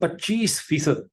25%,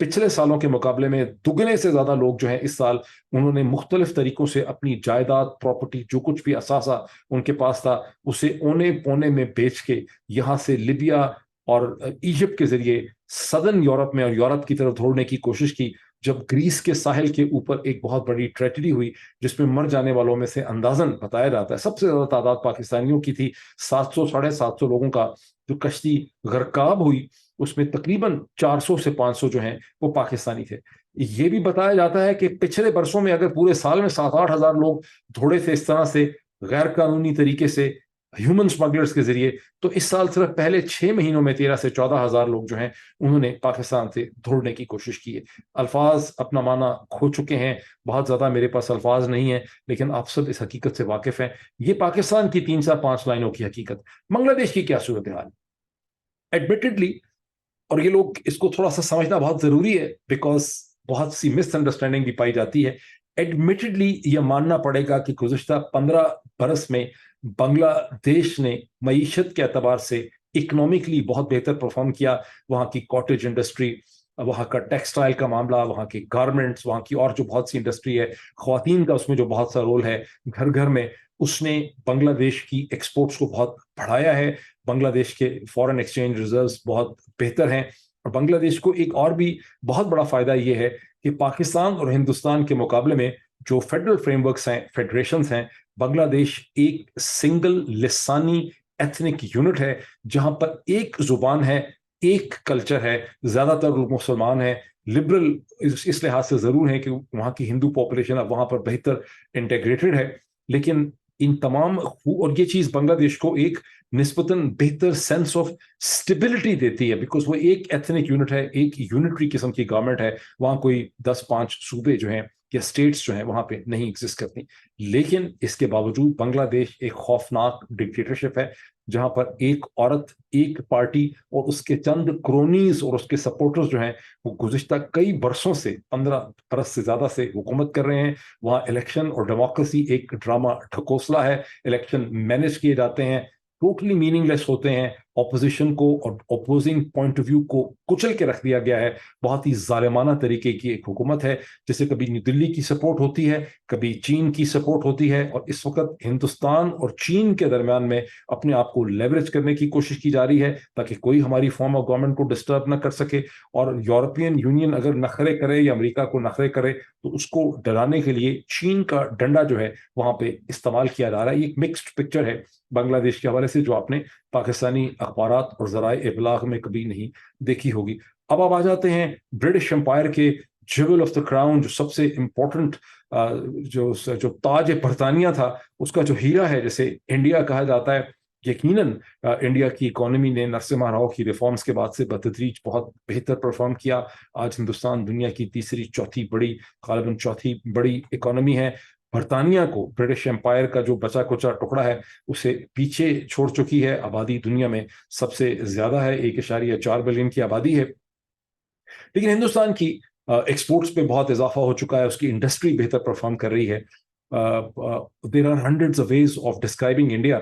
پچھلے سالوں کے مقابلے میں دگنے سے زیادہ لوگ جو ہیں اس سال انہوں نے مختلف طریقوں سے اپنی جائیداد پراپرٹی جو کچھ بھی اثاثہ ان کے پاس تھا اسے اونے پونے میں بیچ کے یہاں سے لیبیا اور ایجپٹ کے ذریعے سدرن یورپ میں اور یورپ کی طرف دوڑنے کی کوشش کی. جب گریس کے ساحل کے اوپر ایک بہت بڑی ٹریجڈی ہوئی جس میں مر جانے والوں میں سے اندازاً بتایا جاتا ہے سب سے زیادہ تعداد پاکستانیوں کی تھی, 700-750 لوگوں کا جو کشتی غرقاب ہوئی اس میں تقریباً 400 سے 500 جو ہیں وہ پاکستانی تھے. یہ بھی بتایا جاتا ہے کہ پچھلے برسوں میں اگر پورے سال میں 7-8 ہزار لوگ دھوڑے تھے اس طرح سے غیر قانونی طریقے سے ہیومن اسمگلرز کے ذریعے, تو اس سال صرف پہلے 6 مہینوں میں 13 سے 14 ہزار لوگ جو ہیں انہوں نے پاکستان سے دھوڑنے کی کوشش کی ہے. الفاظ اپنا معنی کھو چکے ہیں, بہت زیادہ میرے پاس الفاظ نہیں ہیں, لیکن آپ سب اس حقیقت سے واقف ہیں. یہ پاکستان کی 3-4-5 لائنوں کی حقیقت. بنگلہ دیش کی کیا صورتحال؟ ایڈمیٹڈلی, اور یہ لوگ اس کو تھوڑا سا سمجھنا بہت ضروری ہے بیکاز بہت سی مس انڈرسٹینڈنگ بھی پائی جاتی ہے. ایڈمیٹڈلی یہ ماننا پڑے گا کہ گزشتہ 15 برس میں بنگلہ دیش نے معیشت کے اعتبار سے اکنامکلی بہت بہتر پرفارم کیا. وہاں کی کاٹیج انڈسٹری, وہاں کا ٹیکسٹائل کا معاملہ, وہاں کے گارمنٹس, وہاں کی اور جو بہت سی انڈسٹری ہے, خواتین کا اس میں جو بہت سا رول ہے گھر گھر میں, اس نے بنگلہ دیش کی ایکسپورٹس کو بہت بڑھایا ہے. بنگلہ دیش کے فارن ایکسچینج ریزروز بہت بہتر ہیں, اور بنگلہ دیش کو ایک اور بھی بہت بڑا فائدہ یہ ہے کہ پاکستان اور ہندوستان کے مقابلے میں جو فیڈرل فریم ورکس ہیں, فیڈریشنز ہیں, بنگلہ دیش ایک سنگل لسانی ایتھنک یونٹ ہے جہاں پر ایک زبان ہے, ایک کلچر ہے, زیادہ تر لوگ مسلمان ہیں. لبرل اس لحاظ سے ضرور ہے کہ وہاں کی ہندو پاپولیشن اب وہاں پر بہتر انٹیگریٹڈ ہے, لیکن ان تمام, اور یہ چیز بنگلہ دیش کو ایک نسبتاً بہتر سینس آف اسٹیبلٹی دیتی ہے بیکاز وہ ایک ایتھنک یونٹ ہے, ایک یونٹری قسم کی گورنمنٹ ہے. وہاں کوئی 10-5 صوبے جو ہیں یا اسٹیٹس جو ہیں وہاں پہ نہیں ایگزسٹ کرتی. لیکن اس کے باوجود بنگلہ دیش ایک خوفناک ڈکٹیٹرشپ ہے جہاں پر ایک عورت, ایک پارٹی اور اس کے چند کرونیز اور اس کے سپورٹرز جو ہیں وہ گزشتہ کئی برسوں سے, 15 برس سے زیادہ سے حکومت کر رہے ہیں. وہاں الیکشن اور ڈیموکریسی ایک ڈرامہ ڈھکوسلا ہے. الیکشن مینج کیے جاتے ہیں, ٹوٹلی میننگ لیس ہوتے ہیں. اپوزیشن کو اور اپوزنگ پوائنٹ آف ویو کو کچل کے رکھ دیا گیا ہے. بہت ہی ظالمانہ طریقے کی ایک حکومت ہے جسے کبھی نیو دلی کی سپورٹ ہوتی ہے, کبھی چین کی سپورٹ ہوتی ہے, اور اس وقت ہندوستان اور چین کے درمیان میں اپنے آپ کو لیوریج کرنے کی کوشش کی جا رہی ہے تاکہ کوئی ہماری فارم آف گورنمنٹ کو ڈسٹرب نہ کر سکے. اور یورپین یونین اگر نخرے کرے یا امریکہ کو نخرے کرے تو اس کو ڈرانے کے لیے چین کا ڈنڈا جو ہے وہاں پہ استعمال کیا جا رہا ہے. یہ ایک مکسڈ پکچر ہے بنگلہ دیش کے حوالے سے جو آپ نے پاکستانی اخبارات اور ذرائع ابلاغ میں کبھی نہیں دیکھی ہوگی. اب آپ آ جاتے ہیں برٹش امپائر کے جیول آف دا کراؤن, جو سب سے امپورٹنٹ جو تاج برطانیہ تھا, اس کا جو ہیرا ہے جسے انڈیا کہا جاتا ہے. یقیناً انڈیا کی اکانومی نے نرسمہا راؤ کی ریفارمز کے بعد سے بتدریج بہت بہتر پرفارم کیا. آج ہندوستان دنیا کی تیسری چوتھی بڑی, غالباً چوتھی بڑی اکانومی ہے. برطانیہ کو, برٹش امپائر کا جو بچا کچا ٹکڑا ہے اسے پیچھے چھوڑ چکی ہے. آبادی دنیا میں سب سے زیادہ ہے, 1.4 بلین کی آبادی ہے. لیکن ہندوستان کی ایکسپورٹس پہ بہت اضافہ ہو چکا ہے, اس کی انڈسٹری بہتر پرفارم کر رہی ہے. There are hundreds of ways of describing India.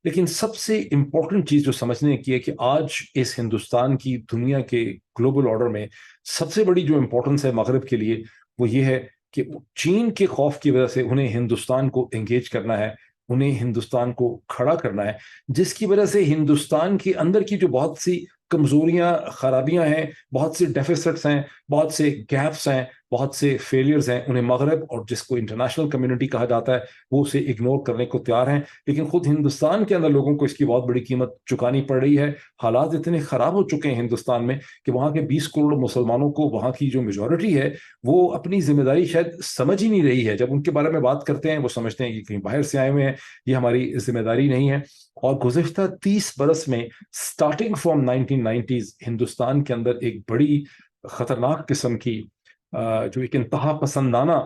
لیکن سب سے امپورٹنٹ چیز جو سمجھنے کی ہے کہ آج اس ہندوستان کی دنیا کے گلوبل آرڈر میں سب سے بڑی جو امپورٹنس ہے مغرب کے لیے وہ یہ ہے کہ چین کے خوف کی وجہ سے انہیں ہندوستان کو انگیج کرنا ہے, انہیں ہندوستان کو کھڑا کرنا ہے, جس کی وجہ سے ہندوستان کے اندر کی جو بہت سی کمزوریاں, خرابیاں ہیں, بہت سے ڈیفیسٹس ہیں, بہت سے گیپس ہیں, بہت سے فیلیئرز ہیں, انہیں مغرب اور جس کو انٹرنیشنل کمیونٹی کہا جاتا ہے وہ اسے اگنور کرنے کو تیار ہیں. لیکن خود ہندوستان کے اندر لوگوں کو اس کی بہت بڑی قیمت چکانی پڑ رہی ہے. حالات اتنے خراب ہو چکے ہیں ہندوستان میں کہ وہاں کے 20 کروڑ مسلمانوں کو, وہاں کی جو میجورٹی ہے وہ اپنی ذمہ داری شاید سمجھ ہی نہیں رہی ہے. جب ان کے بارے میں بات کرتے ہیں وہ سمجھتے ہیں کہ کہیں باہر سے آئے ہوئے ہیں, یہ ہماری ذمہ داری نہیں ہے. اور گزشتہ 30 برس میں سٹارٹنگ فرام 1990s ہندوستان کے اندر ایک بڑی خطرناک قسم کی جو ایک انتہا پسندانہ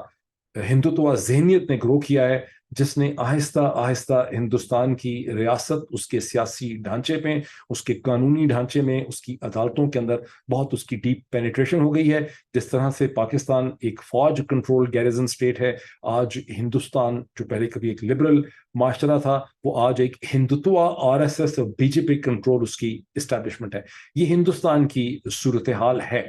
ہندوتوا ذہنیت نے گرو کیا ہے, جس نے آہستہ آہستہ ہندوستان کی ریاست, اس کے سیاسی ڈھانچے میں, اس کے قانونی ڈھانچے میں, اس کی عدالتوں کے اندر بہت اس کی ڈیپ پینیٹریشن ہو گئی ہے. جس طرح سے پاکستان ایک فوج کنٹرول گیریزن اسٹیٹ ہے, آج ہندوستان جو پہلے کبھی ایک لبرل معاشرہ تھا وہ آج ایک ہندوتوا RSS اور BJP کنٹرول اس کی اسٹیبلشمنٹ ہے. یہ ہندوستان کی صورتحال ہے.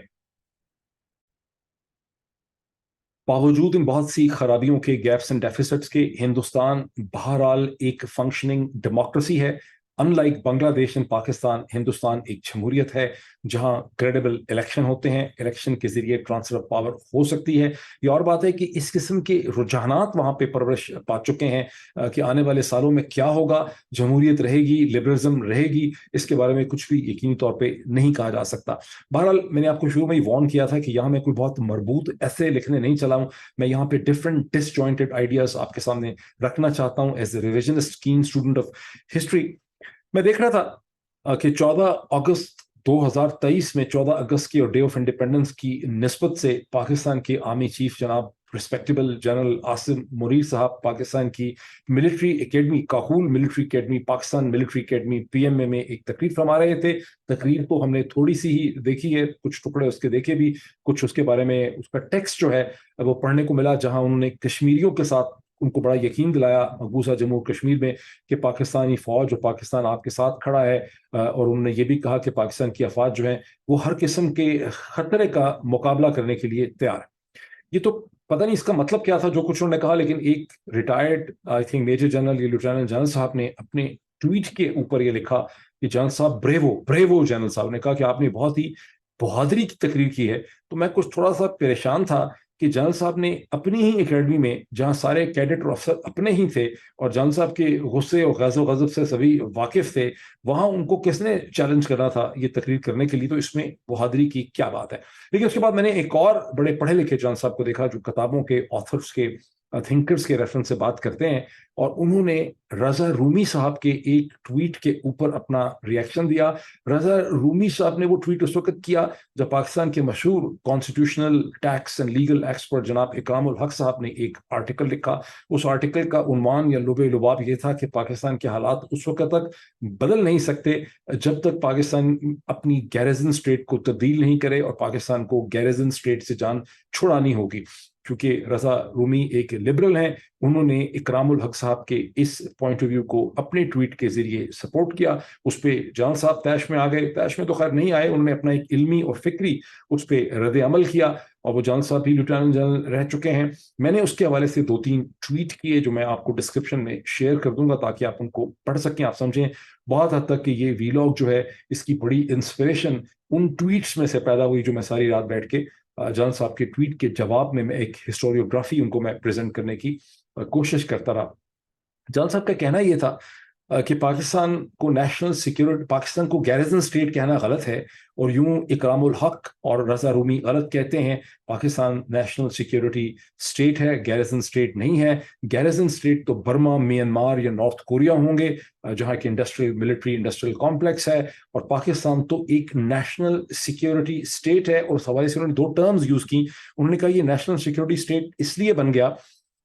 باوجود ان بہت سی خرابیوں کے، گیپس اینڈ ڈیفیسٹس کے، ہندوستان بہرحال ایک فنکشننگ ڈیموکریسی ہے. ان لائک بنگلہ دیش اینڈ پاکستان، ہندوستان ایک جمہوریت ہے جہاں کریڈیبل الیکشن ہوتے ہیں، الیکشن کے ذریعے ٹرانسفر آف پاور ہو سکتی ہے. یہ اور بات ہے کہ اس قسم کے رجحانات وہاں پہ پرورش پا چکے ہیں کہ آنے والے سالوں میں کیا ہوگا، جمہوریت رہے گی، لبرلزم رہے گی، اس کے بارے میں کچھ بھی یقینی طور پہ نہیں کہا جا سکتا. بہرحال میں نے آپ کو شروع میں ہی وارن کیا تھا کہ یہاں میں کوئی بہت مربوط ایسے لکھنے نہیں چلا ہوں. میں یہاں پہ ڈفرنٹ ڈس جوائنٹڈ آئیڈیاز آپ کے سامنے رکھنا چاہتا ہوں as a revisionist keen student of history. میں دیکھ رہا تھا کہ 14 اگست 2023 میں 14 اگست کی اور ڈے آف انڈیپینڈنس کی نسبت سے پاکستان کے آرمی چیف جناب ریسپیکٹیبل جنرل عاصم منیر صاحب پاکستان کی military academy, Kakul military academy, Pakistan military academy PMA میں ایک تقریر فرما رہے تھے. تقریر کو ہم نے تھوڑی سی ہی دیکھی ہے، کچھ ٹکڑے اس کے دیکھے بھی، کچھ اس کے بارے میں اس کا ٹیکسٹ جو ہے وہ پڑھنے کو ملا، جہاں انہوں نے کشمیریوں کے ساتھ ان کو بڑا یقین دلایا مقبوضہ جموں کشمیر میں کہ پاکستانی فوج اور پاکستان آپ کے ساتھ کھڑا ہے. اور انہوں نے یہ بھی کہا کہ پاکستان کی افواج جو ہیں وہ ہر قسم کے خطرے کا مقابلہ کرنے کے لیے تیار ہے. یہ تو پتہ نہیں اس کا مطلب کیا تھا جو کچھ انہوں نے کہا، لیکن ایک retired I think major general یا لیفٹیننٹ جنرل صاحب نے اپنے ٹویٹ کے اوپر یہ لکھا کہ جنرل صاحب بریوو جنرل صاحب نے کہا کہ آپ نے بہت ہی بہادری کی تقریر کی ہے. تو میں کچھ تھوڑا سا پریشان تھا کہ جنرل صاحب نے اپنی ہی اکیڈمی میں جہاں سارے کیڈٹ اور افسر اپنے ہی تھے اور جنرل صاحب کے غصے اور غیظ و غضب سے سبھی واقف تھے، وہاں ان کو کس نے چیلنج کرنا تھا یہ تقریر کرنے کے لیے؟ تو اس میں بہادری کی کیا بات ہے. لیکن اس کے بعد میں نے ایک اور بڑے پڑھے لکھے جنرل صاحب کو دیکھا جو کتابوں کے آتھرس کے تھنکرز کے ریفرنس سے بات کرتے ہیں، اور انہوں نے رضا رومی صاحب کے ایک ٹویٹ کے اوپر اپنا ریئیکشن دیا. رضا رومی صاحب نے وہ ٹویٹ اس وقت کیا جب پاکستان کے مشہور constitutional tax and legal expert جناب اکرام الحق صاحب نے ایک آرٹیکل لکھا. اس آرٹیکل کا عنوان یا لب لباب یہ تھا کہ پاکستان کے حالات اس وقت تک بدل نہیں سکتے جب تک پاکستان اپنی گیریزن اسٹیٹ کو تبدیل نہیں کرے اور پاکستان کو گیریزن اسٹیٹ سے جان چھڑانی ہوگی. کیونکہ رضا رومی ایک لبرل ہیں، انہوں نے اکرام الحق صاحب کے اس پوائنٹ آف ویو کو اپنے ٹویٹ کے ذریعے سپورٹ کیا. اس پہ جان صاحب طیش میں آ گئے، طیش میں تو خیر نہیں آئے، انہوں نے اپنا ایک علمی اور فکری اس پہ رد عمل کیا، اور وہ جان صاحب بھی لیفٹیننٹ جنرل رہ چکے ہیں. میں نے اس کے حوالے سے 2-3 ٹویٹ کیے جو میں آپ کو ڈسکرپشن میں شیئر کر دوں گا تاکہ آپ ان کو پڑھ سکیں، آپ سمجھیں. بہت حد تک کہ یہ ویلاگ جو ہے اس کی بڑی انسپریشن ان ٹویٹس میں سے پیدا ہوئی جو میں ساری رات بیٹھ کے جان صاحب کے ٹویٹ کے جواب میں ایک ہسٹوریوگرافی ان کو میں پریزنٹ کرنے کی کوشش کرتا رہا. جان صاحب کا کہنا یہ تھا کہ پاکستان کو نیشنل سیکیورٹی، پاکستان کو گیریزن اسٹیٹ کہنا غلط ہے، اور یوں اکرام الحق اور رضا رومی غلط کہتے ہیں. پاکستان نیشنل سیکیورٹی اسٹیٹ ہے، گیریزن اسٹیٹ نہیں ہے. گیریزن اسٹیٹ تو برما، میانمار یا نارتھ کوریا ہوں گے جہاں کہ ملٹری انڈسٹریل کمپلیکس ہے، اور پاکستان تو ایک نیشنل سیکیورٹی اسٹیٹ ہے. اور اس حوالے سے انہوں نے 2 ٹرمز یوز کی. انہوں نے کہا یہ نیشنل سیکیورٹی اسٹیٹ اس لیے بن گیا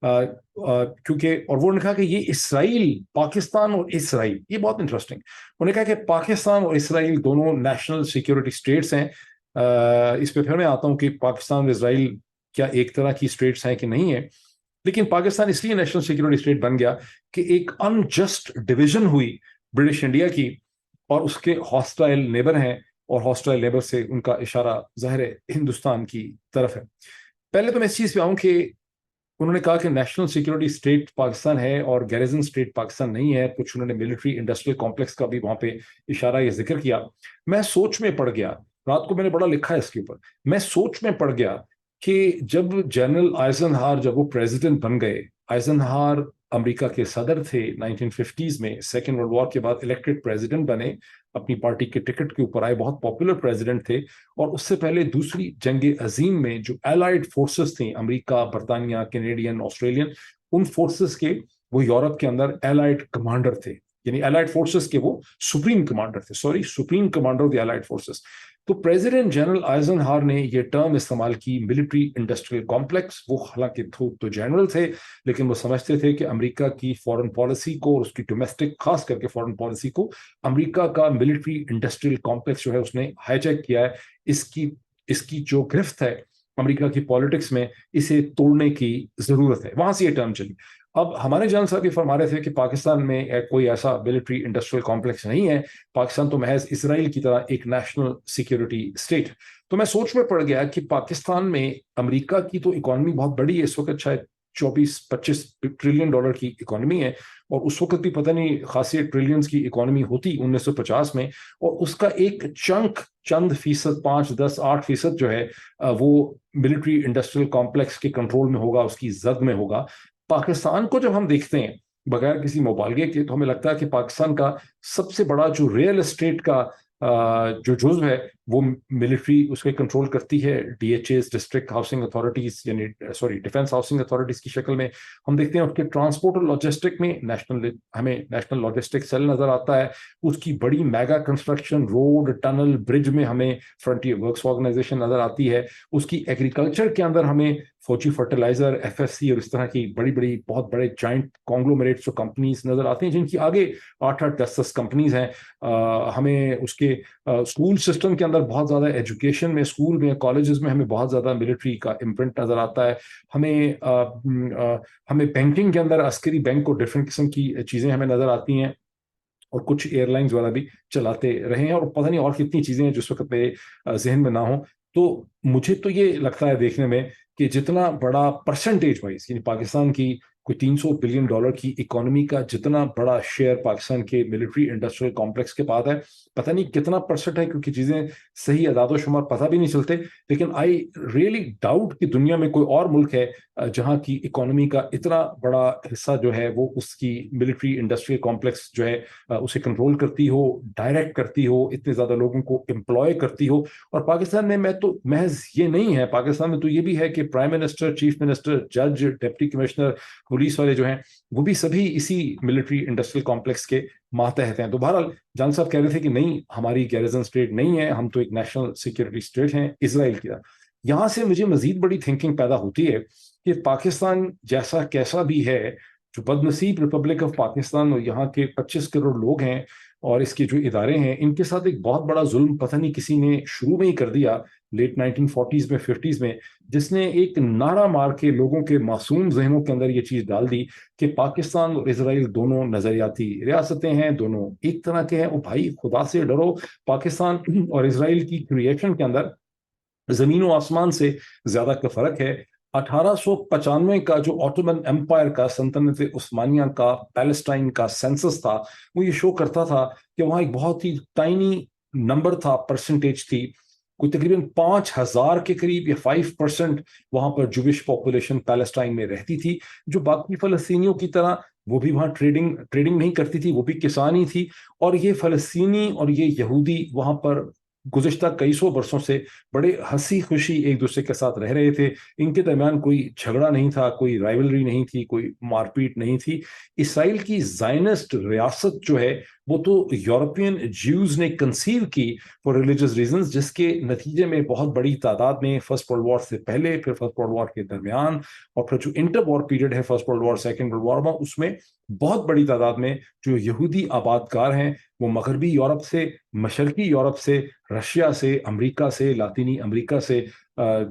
کیونکہ، اور وہ نے کہا کہ یہ اسرائیل، پاکستان اور اسرائیل، یہ بہت انٹرسٹنگ، انہوں نے کہا کہ پاکستان اور اسرائیل دونوں نیشنل سیکیورٹی اسٹیٹس ہیں. اس پہ پھر میں آتا ہوں کہ پاکستان اور اسرائیل کیا ایک طرح کی اسٹیٹس ہیں کہ نہیں ہے. لیکن پاکستان اس لیے نیشنل سیکیورٹی اسٹیٹ بن گیا کہ ایک انجسٹ ڈویژن ہوئی برٹش انڈیا کی، اور اس کے ہاسٹائل نیبر ہیں، اور ہاسٹائل نیبر سے ان کا اشارہ ظاہر ہندوستان کی طرف ہے. پہلے تو میں اس چیز پہ آؤں کہ انہوں نے کہا کہ نیشنل سیکیورٹی اسٹیٹ پاکستان ہے اور گیریزن اسٹیٹ پاکستان نہیں ہے. کچھ انہوں نے ملٹری انڈسٹریل کمپلیکس کا بھی وہاں پہ اشارہ یا ذکر کیا. میں سوچ میں پڑ گیا، رات کو میں نے بڑا لکھا ہے اس کے اوپر، میں سوچ میں پڑ گیا کہ جب جنرل آئزن ہار جب وہ پریزیڈنٹ بن گئے، آئزن ہار امریکہ کے صدر تھے 1950s میں، سیکنڈ ورلڈ وار کے بعد الیکٹڈ پریزیڈنٹ بنے، اپنی پارٹی کے ٹکٹ کے اوپر آئے، بہت پاپولر پریزیڈنٹ تھے. اور اس سے پہلے دوسری جنگ عظیم میں جو الائڈ فورسز تھیں، امریکہ، برطانیہ، کینیڈین، آسٹریلین، ان فورسز کے وہ یورپ کے اندر الائڈ کمانڈر تھے، یعنی الائڈ فورسز کے وہ سپریم کمانڈر تھے، سپریم کمانڈر دی الائڈ فورسز. تو پریزیڈنٹ جنرل آئزن ہار نے یہ ٹرم استعمال کی ملٹری انڈسٹریل کمپلیکس. وہ حالانکہ تو جنرل تھے، لیکن وہ سمجھتے تھے کہ امریکہ کی فورن پالیسی کو اور اس کی ڈومیسٹک، خاص کر کے فورن پالیسی کو، امریکہ کا ملٹری انڈسٹریل کمپلیکس جو ہے اس نے ہائی جیک کیا ہے. اس کی جو گرفت ہے امریکہ کی پالیٹکس میں، اسے توڑنے کی ضرورت ہے. وہاں سے یہ ٹرم چلی. اب ہمارے جان صاحب یہ فرما رہے تھے کہ پاکستان میں کوئی ایسا ملٹری انڈسٹریل کمپلیکس نہیں ہے، پاکستان تو محض اسرائیل کی طرح ایک نیشنل سیکیورٹی اسٹیٹ. تو میں سوچ میں پڑ گیا کہ پاکستان میں امریکہ کی تو اکانومی بہت بڑی ہے، اس وقت شاید 24-25 ٹریلین ڈالر کی اکانومی ہے، اور اس وقت بھی پتہ نہیں خاصی ٹریلینز کی اکانومی ہوتی 1950 میں، اور اس کا ایک چنک چند فیصد 5-10-8% جو ہے وہ ملٹری انڈسٹریل کمپلیکس کے کنٹرول میں ہوگا، اس کی زد میں ہوگا. پاکستان کو جب ہم دیکھتے ہیں بغیر کسی مبالغے کے تو ہمیں لگتا ہے کہ پاکستان کا سب سے بڑا جو ریئل اسٹیٹ کا جو جزو ہے وہ ملٹری اس کے کنٹرول کرتی ہے. D H as district housing authorities, یعنی ڈیفنس ہاؤسنگ اتھارٹیز کی شکل میں ہم دیکھتے ہیں. اس کے ٹرانسپورٹ اور لاجسٹک میں ہمیں نیشنل لاجسٹک سیل نظر آتا ہے. اس کی بڑی میگا کنسٹرکشن، روڈ، ٹنل، برج میں ہمیں فرنٹیئر ورکس آرگنائزیشن نظر آتی ہے. اس کی ایگریکلچر کے اندر ہمیں فوجی فرٹیلائزر، ایف ایس سی اور اس طرح کی بڑی بڑی بہت بڑے جائنٹ کانگلومیریٹس اور کمپنیز نظر آتے ہیں، جن کی آگے 8-10 کمپنیز ہیں. ہمیں اس کے اسکول سسٹم کے اندر بہت زیادہ ایجوکیشن میں، اسکول میں، کالجز میں ہمیں بہت زیادہ ملٹری کا امپرنٹ نظر آتا ہے. ہمیں بینکنگ کے اندر عسکری بینک اور ڈفرینٹ قسم کی چیزیں ہمیں نظر آتی ہیں، اور کچھ ایئر لائنز والا بھی چلاتے رہے ہیں، اور پتہ نہیں اور کتنی چیزیں ہیں جس وقت میرے ذہن میں نہ ہوں. تو مجھے تو یہ لگتا ہے دیکھنے میں کہ جتنا بڑا پرسنٹیج وائز، یعنی پاکستان کی کوئی $300 بلین کی اکانومی کا جتنا بڑا شیئر پاکستان کے ملٹری انڈسٹریل کمپلیکس کے پاس ہے، پتہ نہیں کتنا پرسنٹ ہے، کیونکہ چیزیں صحیح اعداد و شمار پتہ بھی نہیں چلتے. لیکن آئی ریئلی ڈاؤٹ کہ دنیا میں کوئی اور ملک ہے جہاں کی اکانومی کا اتنا بڑا حصہ جو ہے وہ اس کی ملٹری انڈسٹریل کمپلیکس جو ہے اسے کنٹرول کرتی ہو، ڈائریکٹ کرتی ہو، اتنے زیادہ لوگوں کو امپلوائے کرتی ہو. اور پاکستان میں تو محض یہ نہیں ہے، پاکستان میں تو یہ بھی ہے کہ پرائم منسٹر، چیف منسٹر، جج، ڈپٹی کمشنر، پولیس والے جو ہیں وہ بھی سبھی اسی ملٹری انڈسٹریل کمپلیکس کے ماتحت ہیں. تو بہرحال جان صاحب کہہ رہے تھے کہ نہیں، ہماری گیریزن اسٹیٹ نہیں ہے، ہم تو ایک نیشنل سیکورٹی اسٹیٹ ہیں اسرائیل کی طرح. یہاں سے مجھے مزید بڑی تھنکنگ پیدا ہوتی ہے کہ پاکستان جیسا کیسا بھی ہے، جو بد نصیب ریپبلک آف پاکستان اور یہاں کے 25 کروڑ لوگ ہیں اور اس کے جو ادارے ہیں، ان کے ساتھ ایک بہت بڑا ظلم پتہ نہیں کسی نے شروع میں ہی کر دیا لیٹ 1940s میں 50s میں، جس نے ایک نعرہ مار کے لوگوں کے معصوم ذہنوں کے اندر یہ چیز ڈال دی کہ پاکستان اور اسرائیل دونوں نظریاتی ریاستیں ہیں، دونوں ایک طرح کے ہیں. او بھائی خدا سے ڈرو، پاکستان اور اسرائیل کی کریشن کے اندر زمین و آسمان سے زیادہ کا فرق ہے. 1895 کا جو آٹومن امپائر کا، سلطنت عثمانیہ کا پیلسٹائن کا سینسس تھا، وہ یہ شو کرتا تھا کہ وہاں ایک بہت ہی ٹائنی نمبر تھا، پرسنٹیج تھی، کوئی تقریباً 5,000 کے قریب یا 5% وہاں پر جوش پاپولیشن پیلسٹائن میں رہتی تھی، جو باقی فلسطینیوں کی طرح وہ بھی وہاں ٹریڈنگ نہیں کرتی تھی، وہ بھی کسان ہی تھی. اور یہ فلسطینی اور یہ یہودی وہاں پر گزشتہ کئی سو برسوں سے بڑے ہنسی خوشی ایک دوسرے کے ساتھ رہ رہے تھے. ان کے درمیان کوئی جھگڑا نہیں تھا، کوئی رائولری نہیں تھی، کوئی مار پیٹ نہیں تھی. اسرائیل کی زائنسٹ ریاست جو ہے وہ تو یورپین جیوز نے کنسیو کی فار ریلیجس ریزنز، جس کے نتیجے میں بہت بڑی تعداد میں فرسٹ ورلڈ وار سے پہلے، پھر فرسٹ ورلڈ وار کے درمیان، اور پھر جو انٹر وار پیریڈ ہے first world war, second world war میں، اس میں بہت بڑی تعداد میں جو یہودی آباد کار ہیں وہ مغربی یورپ سے، مشرقی یورپ سے، رشیا سے، امریکہ سے، لاطینی امریکہ سے،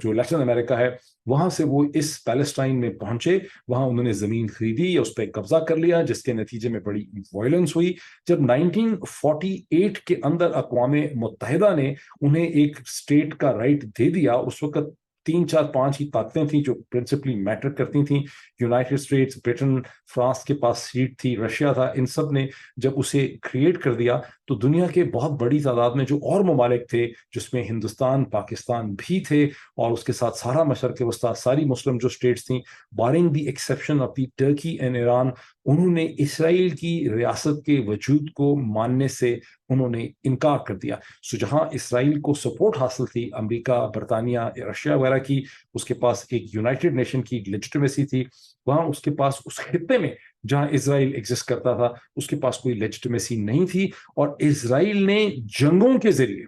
جو لیٹن امریکہ ہے وہاں سے وہ اس پیلسٹائن میں پہنچے. وہاں انہوں نے زمین خریدی، اس پہ قبضہ کر لیا، جس کے نتیجے میں بڑی وائلنس ہوئی. جب 1948 کے اندر اقوام متحدہ نے انہیں ایک اسٹیٹ کا رائٹ دے دیا، اس وقت 3-4-5 ہی طاقتیں تھیں جو پرنسپلی میٹر کرتی تھیں. یونائٹڈ اسٹیٹس، برٹن، فرانس کے پاس سیٹ تھی، رشیا تھا. ان سب نے جب اسے کریٹ کر دیا تو دنیا کے بہت بڑی تعداد میں جو اور ممالک تھے، جس میں ہندوستان، پاکستان بھی تھے، اور اس کے ساتھ سارا مشرق وسطیٰ، ساری مسلم جو اسٹیٹس تھیں، barring the exception of the Turkey and Iran, انہوں نے اسرائیل کی ریاست کے وجود کو ماننے سے انہوں نے انکار کر دیا. سو جہاں اسرائیل کو سپورٹ حاصل تھی امریکہ، برطانیہ، رشیا وغیرہ کی، اس کے پاس ایک یونائٹڈ نیشن کی لیجٹمیسی تھی، وہاں اس کے پاس اس خطے میں جہاں اسرائیل ایگزسٹ کرتا تھا اس کے پاس کوئی لیجٹمیسی نہیں تھی. اور اسرائیل نے جنگوں کے ذریعے،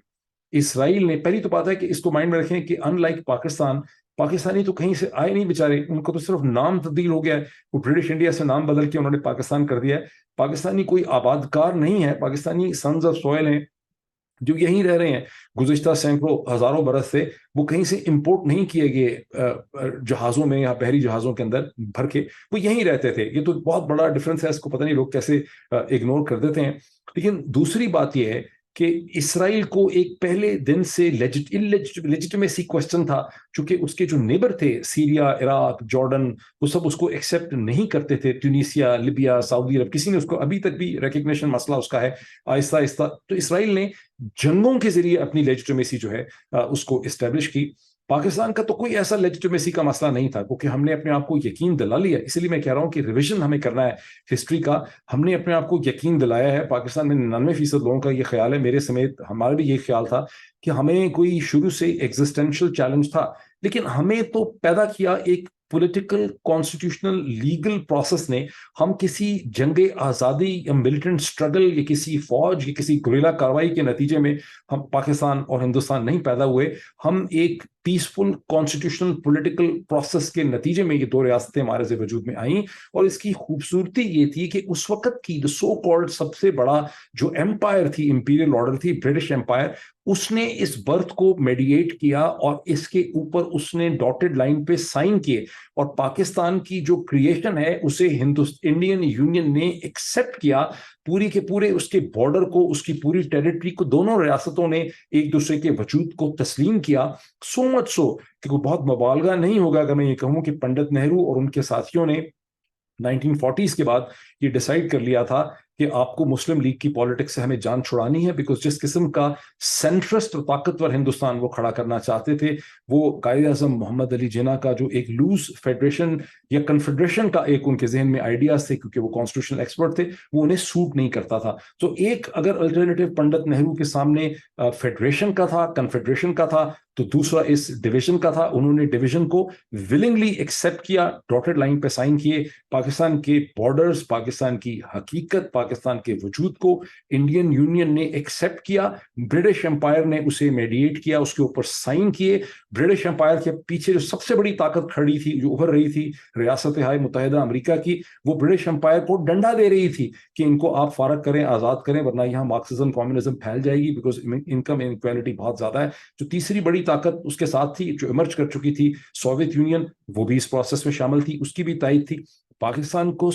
اسرائیل نے، پہلی تو بات ہے کہ اس کو مائنڈ میں رکھیں کہ ان لائک پاکستان، پاکستانی تو کہیں سے آئے نہیں بیچارے، ان کو تو صرف نام تبدیل ہو گیا ہے. وہ برٹش انڈیا سے نام بدل کے انہوں نے پاکستان کر دیا ہے. پاکستانی کوئی آباد کار نہیں ہے، پاکستانی سنز آف سوئل ہیں، جو یہیں رہ رہے ہیں گزشتہ سینکڑوں ہزاروں برس سے، وہ کہیں سے امپورٹ نہیں کیے گئے جہازوں میں یا بحری جہازوں کے اندر بھر کے، وہ یہیں رہتے تھے. یہ تو بہت بڑا ڈفرنس ہے، اس کو پتہ نہیں لوگ کیسے اگنور کر دیتے ہیں. لیکن دوسری بات یہ ہے کہ اسرائیل کو ایک پہلے دن سے لیجٹمیسی کوسچن تھا، چونکہ اس کے جو نیبر تھے سیریا، عراق، جارڈن، وہ سب اس کو ایکسیپٹ نہیں کرتے تھے. ٹیونیسیا، لیبیا، سعودی عرب، کسی نے اس کو ابھی تک بھی ریکگنیشن مسئلہ اس کا ہے. آہستہ آہستہ تو اسرائیل نے جنگوں کے ذریعے اپنی لیجٹمیسی جو ہے اس کو اسٹیبلش کی. پاکستان کا تو کوئی ایسا لیجٹمیسی کا مسئلہ نہیں تھا، کیونکہ ہم نے اپنے آپ کو یقین دلا لیا. اسی لیے میں کہہ رہا ہوں کہ ریویژن ہمیں کرنا ہے ہسٹری کا. ہم نے اپنے آپ کو یقین دلایا ہے. پاکستان میں 99% لوگوں کا یہ خیال ہے، میرے سمیت ہمارا بھی یہ خیال تھا کہ ہمیں کوئی شروع سے ایگزسٹینشل چیلنج تھا، لیکن ہمیں تو پیدا کیا ایک پولیٹیکل کانسٹیٹیوشنل لیگل پروسیس نے. ہم کسی جنگ آزادی یا ملیٹنٹ اسٹرگل یا کسی فوج یا کسی گوریلا کاروائی کے نتیجے میں ہم پاکستان اور ہندوستان نہیں پیدا ہوئے. ہم ایک پیسفل کانسٹیٹیوشنل پولیٹیکل پروسیس کے نتیجے میں یہ دو ریاستیں ہمارے سے وجود میں آئیں. اور اس کی خوبصورتی یہ تھی کہ اس وقت کی جو سو کالڈ سب سے بڑا جو ایمپائر تھی، امپیریل آرڈر تھی، برٹش ایمپائر، اس نے اس برتھ کو میڈییٹ کیا اور اس کے اوپر اس نے ڈاٹڈ لائن پہ سائن کیے. اور پاکستان کی جو کریشن ہے اسے انڈین یونین نے ایکسپٹ کیا. پوری کے پورے اس کے بارڈر کو، اس کی پوری ٹیریٹری کو دونوں ریاستوں نے ایک دوسرے کے وجود کو تسلیم کیا. سو مچ سو کہ کوئی بہت مبالغہ نہیں ہوگا اگر میں یہ کہوں کہ پنڈت نہرو اور ان کے ساتھیوں نے 1940s کے بعد یہ ڈیسائیڈ کر لیا تھا کہ آپ کو مسلم لیگ کی پالیٹکس سے ہمیں جان چھڑانی ہے. بیکاز جس قسم کا سینٹرسٹ اور طاقتور ہندوستان وہ کھڑا کرنا چاہتے تھے، وہ قائد اعظم محمد علی جناح کا جو ایک لوز فیڈریشن یا کنفیڈریشن کا ایک ان کے ذہن میں آئیڈیاز تھے، کیونکہ وہ کانسٹیٹیوشنل ایکسپرٹ تھے، وہ انہیں سوٹ نہیں کرتا تھا. تو ایک اگر الٹرنیٹو پنڈت نہرو کے سامنے فیڈریشن کا تھا، کنفیڈریشن کا تھا، تو دوسرا اس ڈویژن کا تھا. انہوں نے ڈویژن کو ولنگلی ایکسپٹ کیا، ڈاٹڈ لائن پہ سائن کیے. پاکستان کے بارڈرز، پاکستان کی حقیقت، پاکستان کے وجود کو انڈین یونین نے ایکسپٹ کیا. برٹش امپائر نے اسے میڈیٹ کیا، اس کے اوپر سائن کیے. برٹش امپائر کے پیچھے جو سب سے بڑی طاقت کھڑی تھی، جو ابھر رہی تھی، ریاست ہائے متحدہ امریکہ کی، وہ برٹش امپائر کو ڈنڈا دے رہی تھی کہ ان کو آپ فارغ کریں، آزاد کریں، ورنہ یہاں مارکسزم کمیونزم پھیل جائے گی، بیکاز انکم انکوالٹی بہت زیادہ ہے. جو تیسری بڑی طاقت اس کے ساتھ تھی، جو ایمرج کر چکی تھی، سوویت یونین، وہ بھی اس پروسیس میں شامل تھی، اس کی بھی تائید تھی. پاکستان کو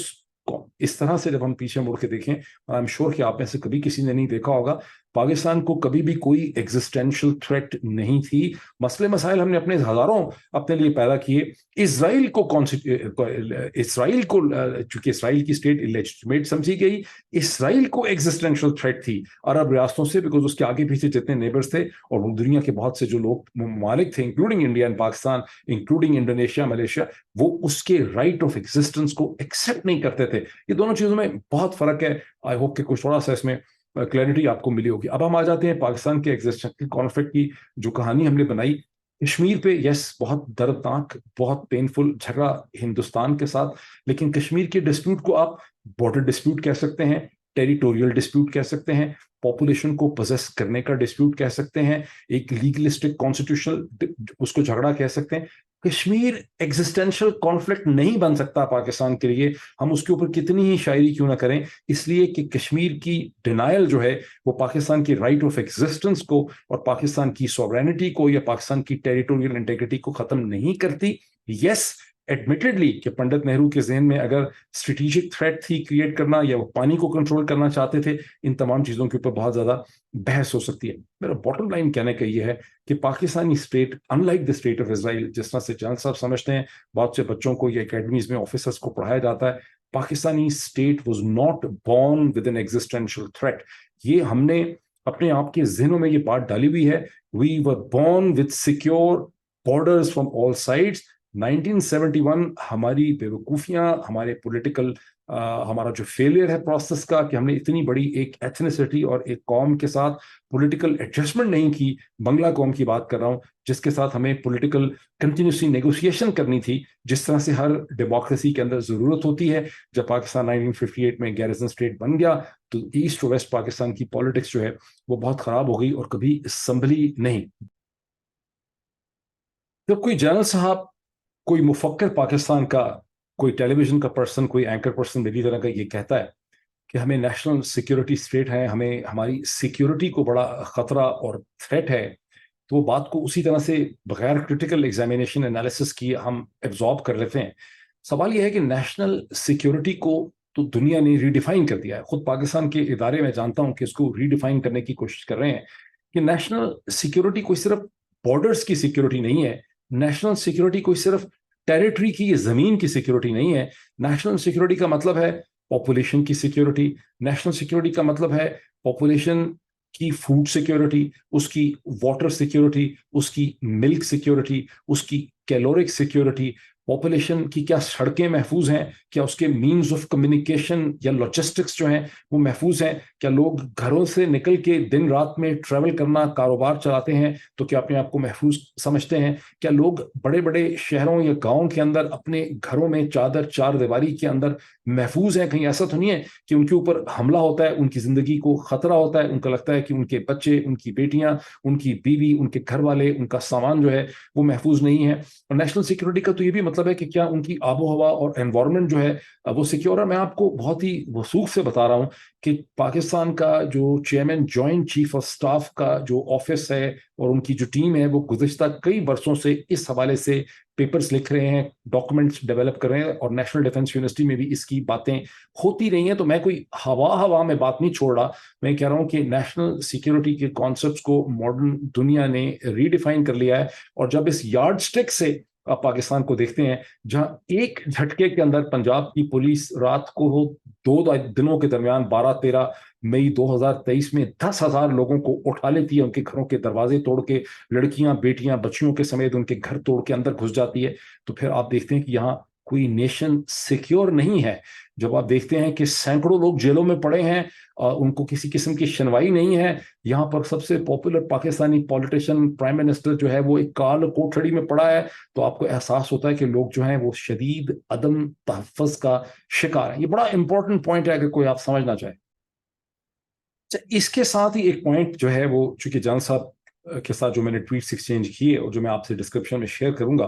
اس طرح سے جب ہم پیچھے مڑ کے دیکھیں، اور آئی ایم شیور کہ آپ میں سے کبھی کسی نے نہیں دیکھا ہوگا، پاکستان کو کبھی بھی کوئی ایگزسٹینشل تھریٹ نہیں تھی. مسئلے مسائل ہم نے اپنے ہزاروں اپنے لیے پیدا کیے. اسرائیل کو چونکہ اسرائیل کی اسٹیٹ لیجٹمیٹ سمجھی گئی، اسرائیل کو ایگزسٹینشل تھریٹ تھی عرب ریاستوں سے، بیکاز اس کے آگے پیچھے جتنے نیبرز تھے اور دنیا کے بہت سے جو لوگ ممالک تھے، including India and Pakistan, including Indonesia, Malaysia, وہ اس کے رائٹ آف ایگزسٹنس کو ایکسیپٹ نہیں کرتے تھے. یہ دونوں چیزوں میں بہت فرق ہے. آئی ہوپ کہ کچھ تھوڑا سا اس میں کلیئرٹی آپ کو ملی ہوگی. اب ہم آ جاتے ہیں پاکستان کے ایگزسٹنشل کانفلکٹ کی جو کہانی ہم نے بنائی. کشمیر پہ یس بہت دردناک، بہت پینفل جھگڑا ہندوستان کے ساتھ، لیکن کشمیر کے ڈسپیوٹ کو آپ بارڈر ڈسپیوٹ کہہ سکتے ہیں، ٹیریٹوریل ڈسپیوٹ کہہ سکتے ہیں، پاپولیشن کو پوزیس کرنے کا ڈسپیوٹ کہہ سکتے ہیں، ایک لیگلسٹک کانسٹیٹیوشنل اس کو جھگڑا کہہ سکتے ہیں. کشمیر ایگزسٹینشل کانفلکٹ نہیں بن سکتا پاکستان کے لیے، ہم اس کے اوپر کتنی ہی شاعری کیوں نہ کریں، اس لیے کہ کشمیر کی ڈینائل جو ہے وہ پاکستان کی رائٹ آف ایگزسٹنس کو اور پاکستان کی سوورینٹی کو یا پاکستان کی ٹیریٹوریل انٹیگریٹی کو ختم نہیں کرتی. یس ایڈمیٹڈلی کہ پنڈت نہرو کے ذہن میں اگر اسٹریٹجک تھریٹ تھی کریٹ کرنا، یا وہ پانی کو کنٹرول کرنا چاہتے تھے، ان تمام چیزوں کے اوپر بہت زیادہ بحث ہو سکتی ہے. میرا باٹم لائن کہنے کا یہ ہے کہ Pakistani state in like the state of Israel, جس طرح سے جان صاحب سمجھتے ہیں، بہت سے بچوں کو یا اکیڈمیز میں آفیسرز کو پڑھایا جاتا ہے، Pakistani state was not born with an existential threat. یہ ہم نے اپنے آپ کے ذہنوں میں یہ بات ڈالی ہوئی ہے. We were born with secure borders from all sides. 1971 ہماری بیوقوفیاں، ہمارے پولیٹیکل ہمارا جو فیلئر ہے پروسیس کا، کہ ہم نے اتنی بڑی ایک ایتھنیسٹی اور ایک قوم کے ساتھ پولیٹیکل ایڈجسٹمنٹ نہیں کی. بنگلہ قوم کی بات کر رہا ہوں، جس کے ساتھ ہمیں پولیٹیکل کنٹینیوسلی نیگوسیشن کرنی تھی، جس طرح سے ہر ڈیموکریسی کے اندر ضرورت ہوتی ہے. جب پاکستان 1958 میں گیرزن اسٹیٹ بن گیا تو ایسٹ و ویسٹ پاکستان کی پالیٹکس جو ہے وہ بہت خراب ہو گئی اور کبھی سنبھلی نہیں. جب کوئی جنرل صاحب، کوئی مفکر پاکستان کا، کوئی ٹیلی ویژن کا پرسن، کوئی اینکر پرسن میری طرح کا یہ کہتا ہے کہ ہمیں نیشنل سیکیورٹی اسٹیٹ ہے, ہمیں ہماری سیکیورٹی کو بڑا خطرہ اور تھریٹ ہے, تو وہ بات کو اسی طرح سے بغیر کرٹیکل ایگزامینیشن انالیسس کی ہم ایبزارب کر لیتے ہیں. سوال یہ ہے کہ نیشنل سیکیورٹی کو تو دنیا نے ریڈیفائن کر دیا ہے. خود پاکستان کے ادارے میں جانتا ہوں کہ اس کو ریڈیفائن کرنے کی کوشش کر رہے ہیں کہ نیشنل سیکیورٹی کوئی صرف بارڈرز کی سیکیورٹی نہیں ہے, نیشنل سیکیورٹی کوئی صرف ٹیریٹری کی, زمین کی سیکیورٹی نہیں ہے. نیشنل سیکیورٹی کا مطلب ہے پاپولیشن کی سیکیورٹی, نیشنل سیکیورٹی کا مطلب ہے پاپولیشن کی فوڈ سیکیورٹی, اس کی واٹر سیکیورٹی, اس کی ملک سیکیورٹی, اس کی کیلورک سیکیورٹی, پاپولیشن کی کیا سڑکیں محفوظ ہیں, کیا اس کے مینز آف کمیونیکیشن یا لاجسٹکس جو ہیں وہ محفوظ ہیں, کیا لوگ گھروں سے نکل کے دن رات میں ٹریول کرنا, کاروبار چلاتے ہیں تو کیا اپنے آپ کو محفوظ سمجھتے ہیں, کیا لوگ بڑے بڑے شہروں یا گاؤں کے اندر اپنے گھروں میں چار دیواری کے اندر محفوظ ہیں, کہیں ایسا تو نہیں ہے کہ ان کے اوپر حملہ ہوتا ہے, ان کی زندگی کو خطرہ ہوتا ہے, ان کو لگتا ہے کہ ان کے بچے, ان کی بیٹیاں, ان کی بیوی, ان کے گھر والے, ان کا سامان جو ہے وہ محفوظ نہیں ہے. اور نیشنل سیکیورٹی کا تو یہ بھی مطلب ہے کہ کیا ان کی آب و ہوا اور انوائرمنٹ جو ہے وہ سیکیور ہے. میں آپ کو بہت ہی وثوق سے بتا رہا ہوں کہ پاکستان کا جو chairman joint chief of staff کا جو آفس ہے اور ان کی جو ٹیم ہے وہ گزشتہ کئی برسوں سے اس حوالے سے پیپرز لکھ رہے ہیں, ڈاکومنٹس ڈیولپ کر رہے ہیں, اور نیشنل ڈیفنس یونیورسٹی میں بھی اس کی باتیں ہوتی رہی ہیں. تو میں کوئی ہوا میں بات نہیں چھوڑ رہا, میں کہہ رہا ہوں کہ نیشنل سیکیورٹی کے کانسیپٹس کو ماڈرن دنیا نے ریڈیفائن کر لیا ہے. اور جب اس یارڈ سٹک سے آپ پاکستان کو دیکھتے ہیں جہاں ایک جھٹکے کے اندر پنجاب کی پولیس رات کو 2 دنوں کے درمیان 12-13 مئی 2023 میں 10,000 لوگوں کو اٹھا لیتی ہے, ان کے گھروں کے دروازے توڑ کے, لڑکیاں, بیٹیاں, بچیوں کے سمیت ان کے گھر توڑ کے اندر گھس جاتی ہے. تو پھر آپ دیکھتے ہیں کہ یہاں کوئی نیشن سیکیور نہیں ہے. جب آپ دیکھتے ہیں کہ سینکڑوں لوگ جیلوں میں پڑے ہیں, ان کو کسی قسم کی شنوائی نہیں ہے, یہاں پر سب سے popular Pakistani politician prime minister جو ہے وہ ایک کال کوٹھڑی میں پڑا ہے, تو آپ کو احساس ہوتا ہے کہ لوگ جو ہیں وہ شدید عدم تحفظ کا شکار ہیں. یہ بڑا امپورٹنٹ پوائنٹ ہے اگر کوئی آپ سمجھنا چاہے. اس کے ساتھ ہی ایک پوائنٹ جو ہے وہ چونکہ جان صاحب کے ساتھ جو میں نے ٹویٹس ایکسچینج کیے اور جو میں آپ سے ڈسکرپشن میں شیئر کروں گا,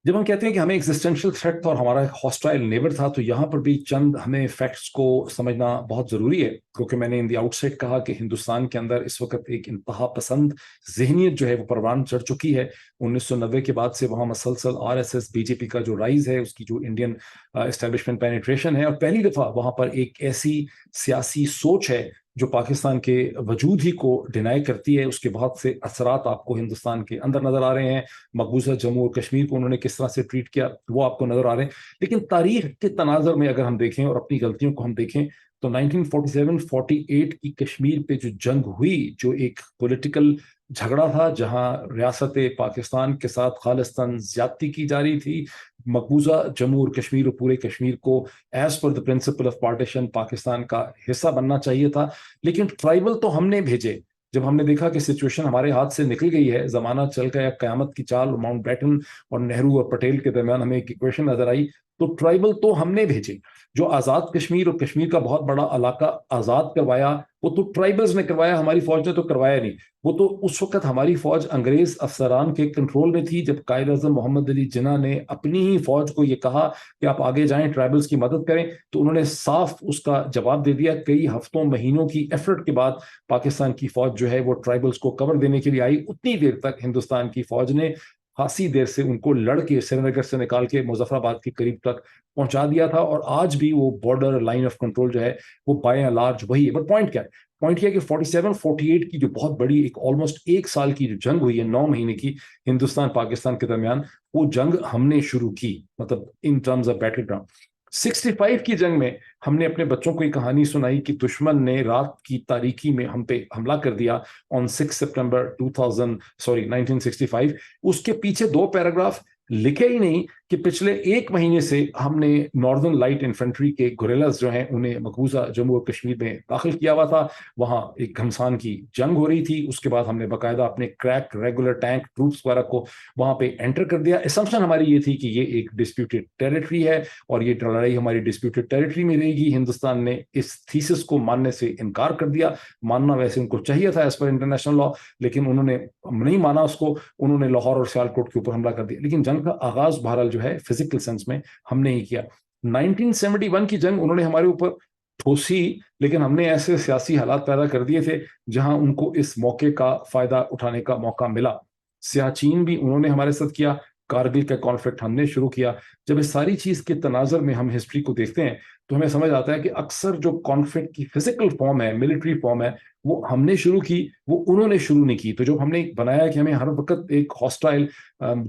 جب ہم کہتے ہیں کہ ہمیں ایگزسٹینشیل تھریٹ تھا اور ہمارا ہاسٹائل نیبر تھا, تو یہاں پر بھی چند ہمیں فیکٹس کو سمجھنا بہت ضروری ہے, کیونکہ میں نے ان دی آؤٹ سائڈ کہا کہ ہندوستان کے اندر اس وقت ایک انتہا پسند ذہنیت جو ہے وہ پروان چڑھ چکی ہے. 1990 کے بعد سے وہاں مسلسل RSS BJP کا جو رائز ہے, اس کی جو انڈین اسٹیبلشمنٹ پینیٹریشن ہے, اور پہلی دفعہ وہاں پر ایک ایسی سیاسی سوچ ہے جو پاکستان کے وجود ہی کو ڈینائی کرتی ہے. اس کے بہت سے اثرات آپ کو ہندوستان کے اندر نظر آ رہے ہیں. مقبوضہ جموں اور کشمیر کو انہوں نے کس طرح سے ٹریٹ کیا وہ آپ کو نظر آ رہے ہیں. لیکن تاریخ کے تناظر میں اگر ہم دیکھیں اور اپنی غلطیوں کو ہم دیکھیں تو 1947-48 کی کشمیر پہ جو جنگ ہوئی, جو ایک پولیٹیکل جھگڑا تھا جہاں ریاست پاکستان کے ساتھ خالصتاً زیادتی کی جا رہی تھی, مقبوضہ جموں اور کشمیر اور پورے کشمیر کو as per the principle of partition Pakistan کا حصہ بننا چاہیے تھا. لیکن ٹرائبل تو ہم نے بھیجے. جب ہم نے دیکھا کہ سچویشن ہمارے ہاتھ سے نکل گئی ہے, زمانہ چل گیا قیامت کی چال, ماؤنٹ بیٹن اور نہرو اور پٹیل کے درمیان ہمیں ایک ایکویشن نظر آئی, تو ٹرائبل تو ہم نے بھیجے. جو آزاد کشمیر اور کشمیر کا بہت بڑا علاقہ آزاد کروایا وہ تو ٹرائبلز نے کروایا, ہماری فوج نے تو کروایا نہیں. وہ تو اس وقت ہماری فوج انگریز افسران کے کنٹرول میں تھی, جب قائد اعظم محمد علی جناح نے اپنی ہی فوج کو یہ کہا کہ آپ آگے جائیں, ٹرائبلز کی مدد کریں, تو انہوں نے صاف اس کا جواب دے دیا. کئی ہفتوں مہینوں کی ایفرٹ کے بعد پاکستان کی فوج جو ہے وہ ٹرائبلز کو کور دینے کے لیے آئی. اتنی دیر تک ہندوستان کی فوج نے خاصی دیر سے ان کو لڑ کے سری نگر سے نکال کے مظفر آباد کے قریب تک پہنچا دیا تھا, اور آج بھی وہ بارڈر لائن آف کنٹرول جو ہے وہ بائی اینڈ لارج وہی ہے. بٹ پوائنٹ کیا ہے؟ پوائنٹ یہ کہ 47-48 کی جو بہت بڑی ایک آلموسٹ 1 سال کی جو جنگ ہوئی ہے 9 مہینے کی ہندوستان پاکستان کے درمیان, وہ جنگ ہم نے شروع کی, مطلب in terms of battle ground. 65 کی جنگ میں ہم نے اپنے بچوں کو یہ کہانی سنائی کہ دشمن نے رات کی تاریکی میں ہم پہ حملہ کر دیا آن 6 سپٹمبر 1965. اس کے پیچھے 2 پیراگراف لکھے ہی نہیں کہ پچھلے 1 مہینے سے ہم نے ناردرن لائٹ انفنٹری کے گوریلاز جو ہیں انہیں مقبوضہ جموں اور کشمیر میں داخل کیا ہوا تھا. وہاں ایک گھمسان کی جنگ ہو رہی تھی. اس کے بعد ہم نے باقاعدہ اپنے کریک ریگولر ٹینک ٹروپس وغیرہ کو وہاں پہ انٹر کر دیا. اسمپشن ہماری یہ تھی کہ یہ ایک ڈسپیوٹڈ ٹیریٹری ہے اور یہ لڑائی ہماری ڈسپیوٹڈ ٹیریٹری میں رہے گی. ہندوستان نے اس تھیسس کو ماننے سے انکار کر دیا. ماننا ویسے ان کو چاہیے تھا ایز پر انٹرنیشنل لا, لیکن انہوں نے نہیں مانا اس کو. انہوں نے لاہور اور سیالکوٹ کے اوپر حملہ کر دیا. لیکن جنگ کا آغاز بہرحال جو ہے فزیکل سینس میں ہم نے ہی کیا. 1971 کی جنگ انہوں نے ہمارے اوپر ٹھوسی، لیکن ہم نے ایسے سیاسی حالات پیدا کر دیے تھے جہاں ان کو اس موقع کا فائدہ اٹھانے کا موقع ملا. سیاچین بھی انہوں نے ہمارے ساتھ کیا، کارگل کا کانفلکٹ ہم نے شروع کیا. جب اس ساری چیز کے تناظر میں ہم ہسٹری کو دیکھتے ہیں تو ہمیں سمجھ آتا ہے کہ اکثر جو کانفلکٹ کی فزیکل فارم ہے، ملٹری فارم ہے، وہ ہم نے شروع کی، وہ انہوں نے شروع نہیں کی. تو جب ہم نے بنایا کہ ہمیں ہر وقت ایک ہاسٹائل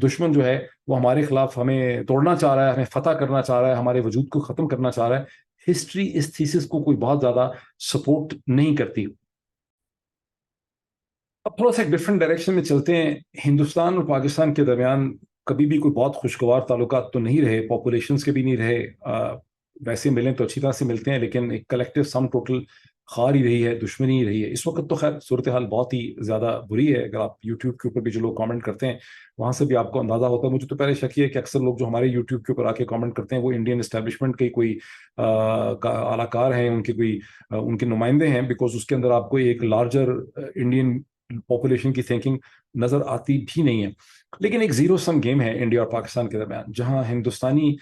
دشمن جو ہے وہ ہمارے خلاف ہمیں توڑنا چاہ رہا ہے، ہمیں فتح کرنا چاہ رہا ہے، ہمارے وجود کو ختم کرنا چاہ رہا ہے، ہسٹری اس تھیسس کو کوئی بہت زیادہ سپورٹ نہیں کرتی. اب تھوڑا سا ایک ڈفرینٹ ڈائریکشن میں چلتے ہیں. ہندوستان اور پاکستان کے درمیان کبھی بھی کوئی بہت خوشگوار تعلقات تو نہیں رہے، پاپولیشنس کے بھی نہیں رہے. ویسے ملیں تو اچھی طرح سے ملتے ہیں، لیکن ایک کلیکٹیو سم ٹوٹل خار ہی رہی ہے، دشمنی ہی رہی ہے. اس وقت تو خیر صورتحال بہت ہی زیادہ بری ہے. اگر آپ یوٹیوب کے اوپر بھی جو لوگ کامنٹ کرتے ہیں وہاں سے بھی آپ کو اندازہ ہوتا ہے. مجھے تو پہلے شک یہ ہے کہ اکثر لوگ جو ہمارے یوٹیوب کے اوپر آ کے کامنٹ کرتے ہیں وہ انڈین اسٹیبلشمنٹ کے کوئی اعلی کار ہیں، ان کے کوئی ان کے نمائندے ہیں، بیکاز اس کے اندر آپ کو ایک لارجر انڈین پاپولیشن کی تھنکنگ نظر آتی بھی نہیں ہے. لیکن ایک زیرو سم گیم ہے انڈیا اور پاکستان کے درمیان، جہاں ہندوستانی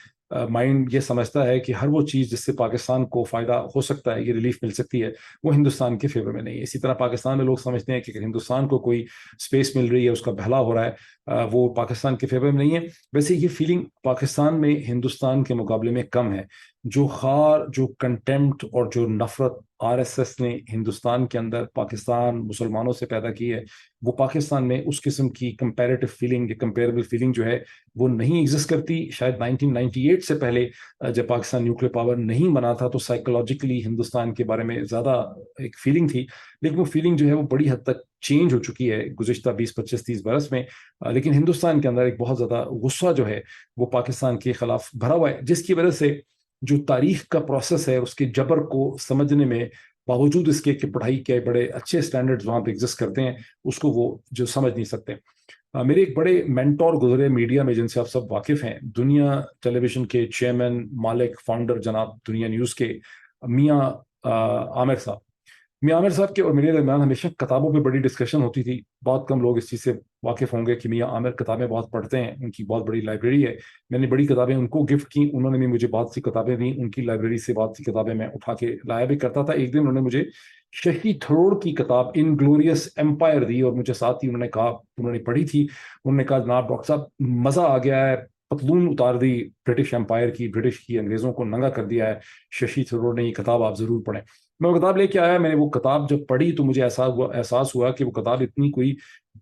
مائنڈ یہ سمجھتا ہے کہ ہر وہ چیز جس سے پاکستان کو فائدہ ہو سکتا ہے، یہ ریلیف مل سکتی ہے، وہ ہندوستان کے فیور میں نہیں ہے. اسی طرح پاکستان میں لوگ سمجھتے ہیں کہ اگر ہندوستان کو کوئی اسپیس مل رہی ہے، اس کا بھلا ہو رہا ہے، وہ پاکستان کے فیور میں نہیں ہے. ویسے یہ فیلنگ پاکستان میں ہندوستان کے مقابلے میں کم ہے. جو خار، جو کنٹمپٹ اور جو نفرت آر ایس ایس نے ہندوستان کے اندر پاکستان مسلمانوں سے پیدا کی ہے، وہ پاکستان میں اس قسم کی کمپیریٹو فیلنگ یا کمپیریبل فیلنگ جو ہے وہ نہیں ایگزسٹ کرتی. شاید 1998 سے پہلے جب پاکستان نیوکلیر پاور نہیں بنا تھا تو سائیکولوجیکلی ہندوستان کے بارے میں زیادہ ایک فیلنگ تھی، لیکن وہ فیلنگ جو ہے وہ بڑی حد تک چینج ہو چکی ہے گزشتہ 20 25 30 برس میں. لیکن ہندوستان کے اندر ایک بہت زیادہ غصہ جو ہے وہ پاکستان کے خلاف بھرا ہوا ہے، جس کی وجہ سے جو تاریخ کا پروسیس ہے اس کے جبر کو سمجھنے میں، باوجود اس کے کہ پڑھائی کے بڑے اچھے اسٹینڈرڈز وہاں پہ ایگزسٹ کرتے ہیں، اس کو وہ جو سمجھ نہیں سکتے. میرے ایک بڑے مینٹور گزرے میڈیا میں جن سے آپ سب واقف ہیں، دنیا ٹیلی ویژن کے چیئرمین، مالک، فاؤنڈر جناب دنیا نیوز کے میاں عامر صاحب. میاں عامر صاحب کے اور میرے درمیان ہمیشہ کتابوں پہ بڑی ڈسکشن ہوتی تھی. بہت کم لوگ اس چیز سے واقف ہوں گے کہ میاں عامر کتابیں بہت پڑھتے ہیں، ان کی بہت بڑی لائبریری ہے. میں نے بڑی کتابیں ان کو گفٹ کی، انہوں نے بھی مجھے بہت سی کتابیں دیں. ان کی لائبریری سے بہت سی کتابیں میں اٹھا کے لایا بھی کرتا تھا. ایک دن انہوں نے مجھے ششی تھرور کی کتاب ان گلوریس ایمپائر دی، اور مجھے ساتھ ہی انہوں نے کہا، انہوں نے پڑھی تھی، انہوں نے کہا جناب ڈاکٹر صاحب مزہ آ گیا ہے، پتلون اتار دی برٹش امپائر کی، برٹش کی، انگریزوں کو ننگا کر دیا ہے ششی تھرور نے، یہ کتاب آپ ضرور پڑھیں. میں وہ کتاب لے کے آیا. میں نے وہ کتاب جب پڑھی تو مجھے احساس ہوا کہ وہ کتاب اتنی کوئی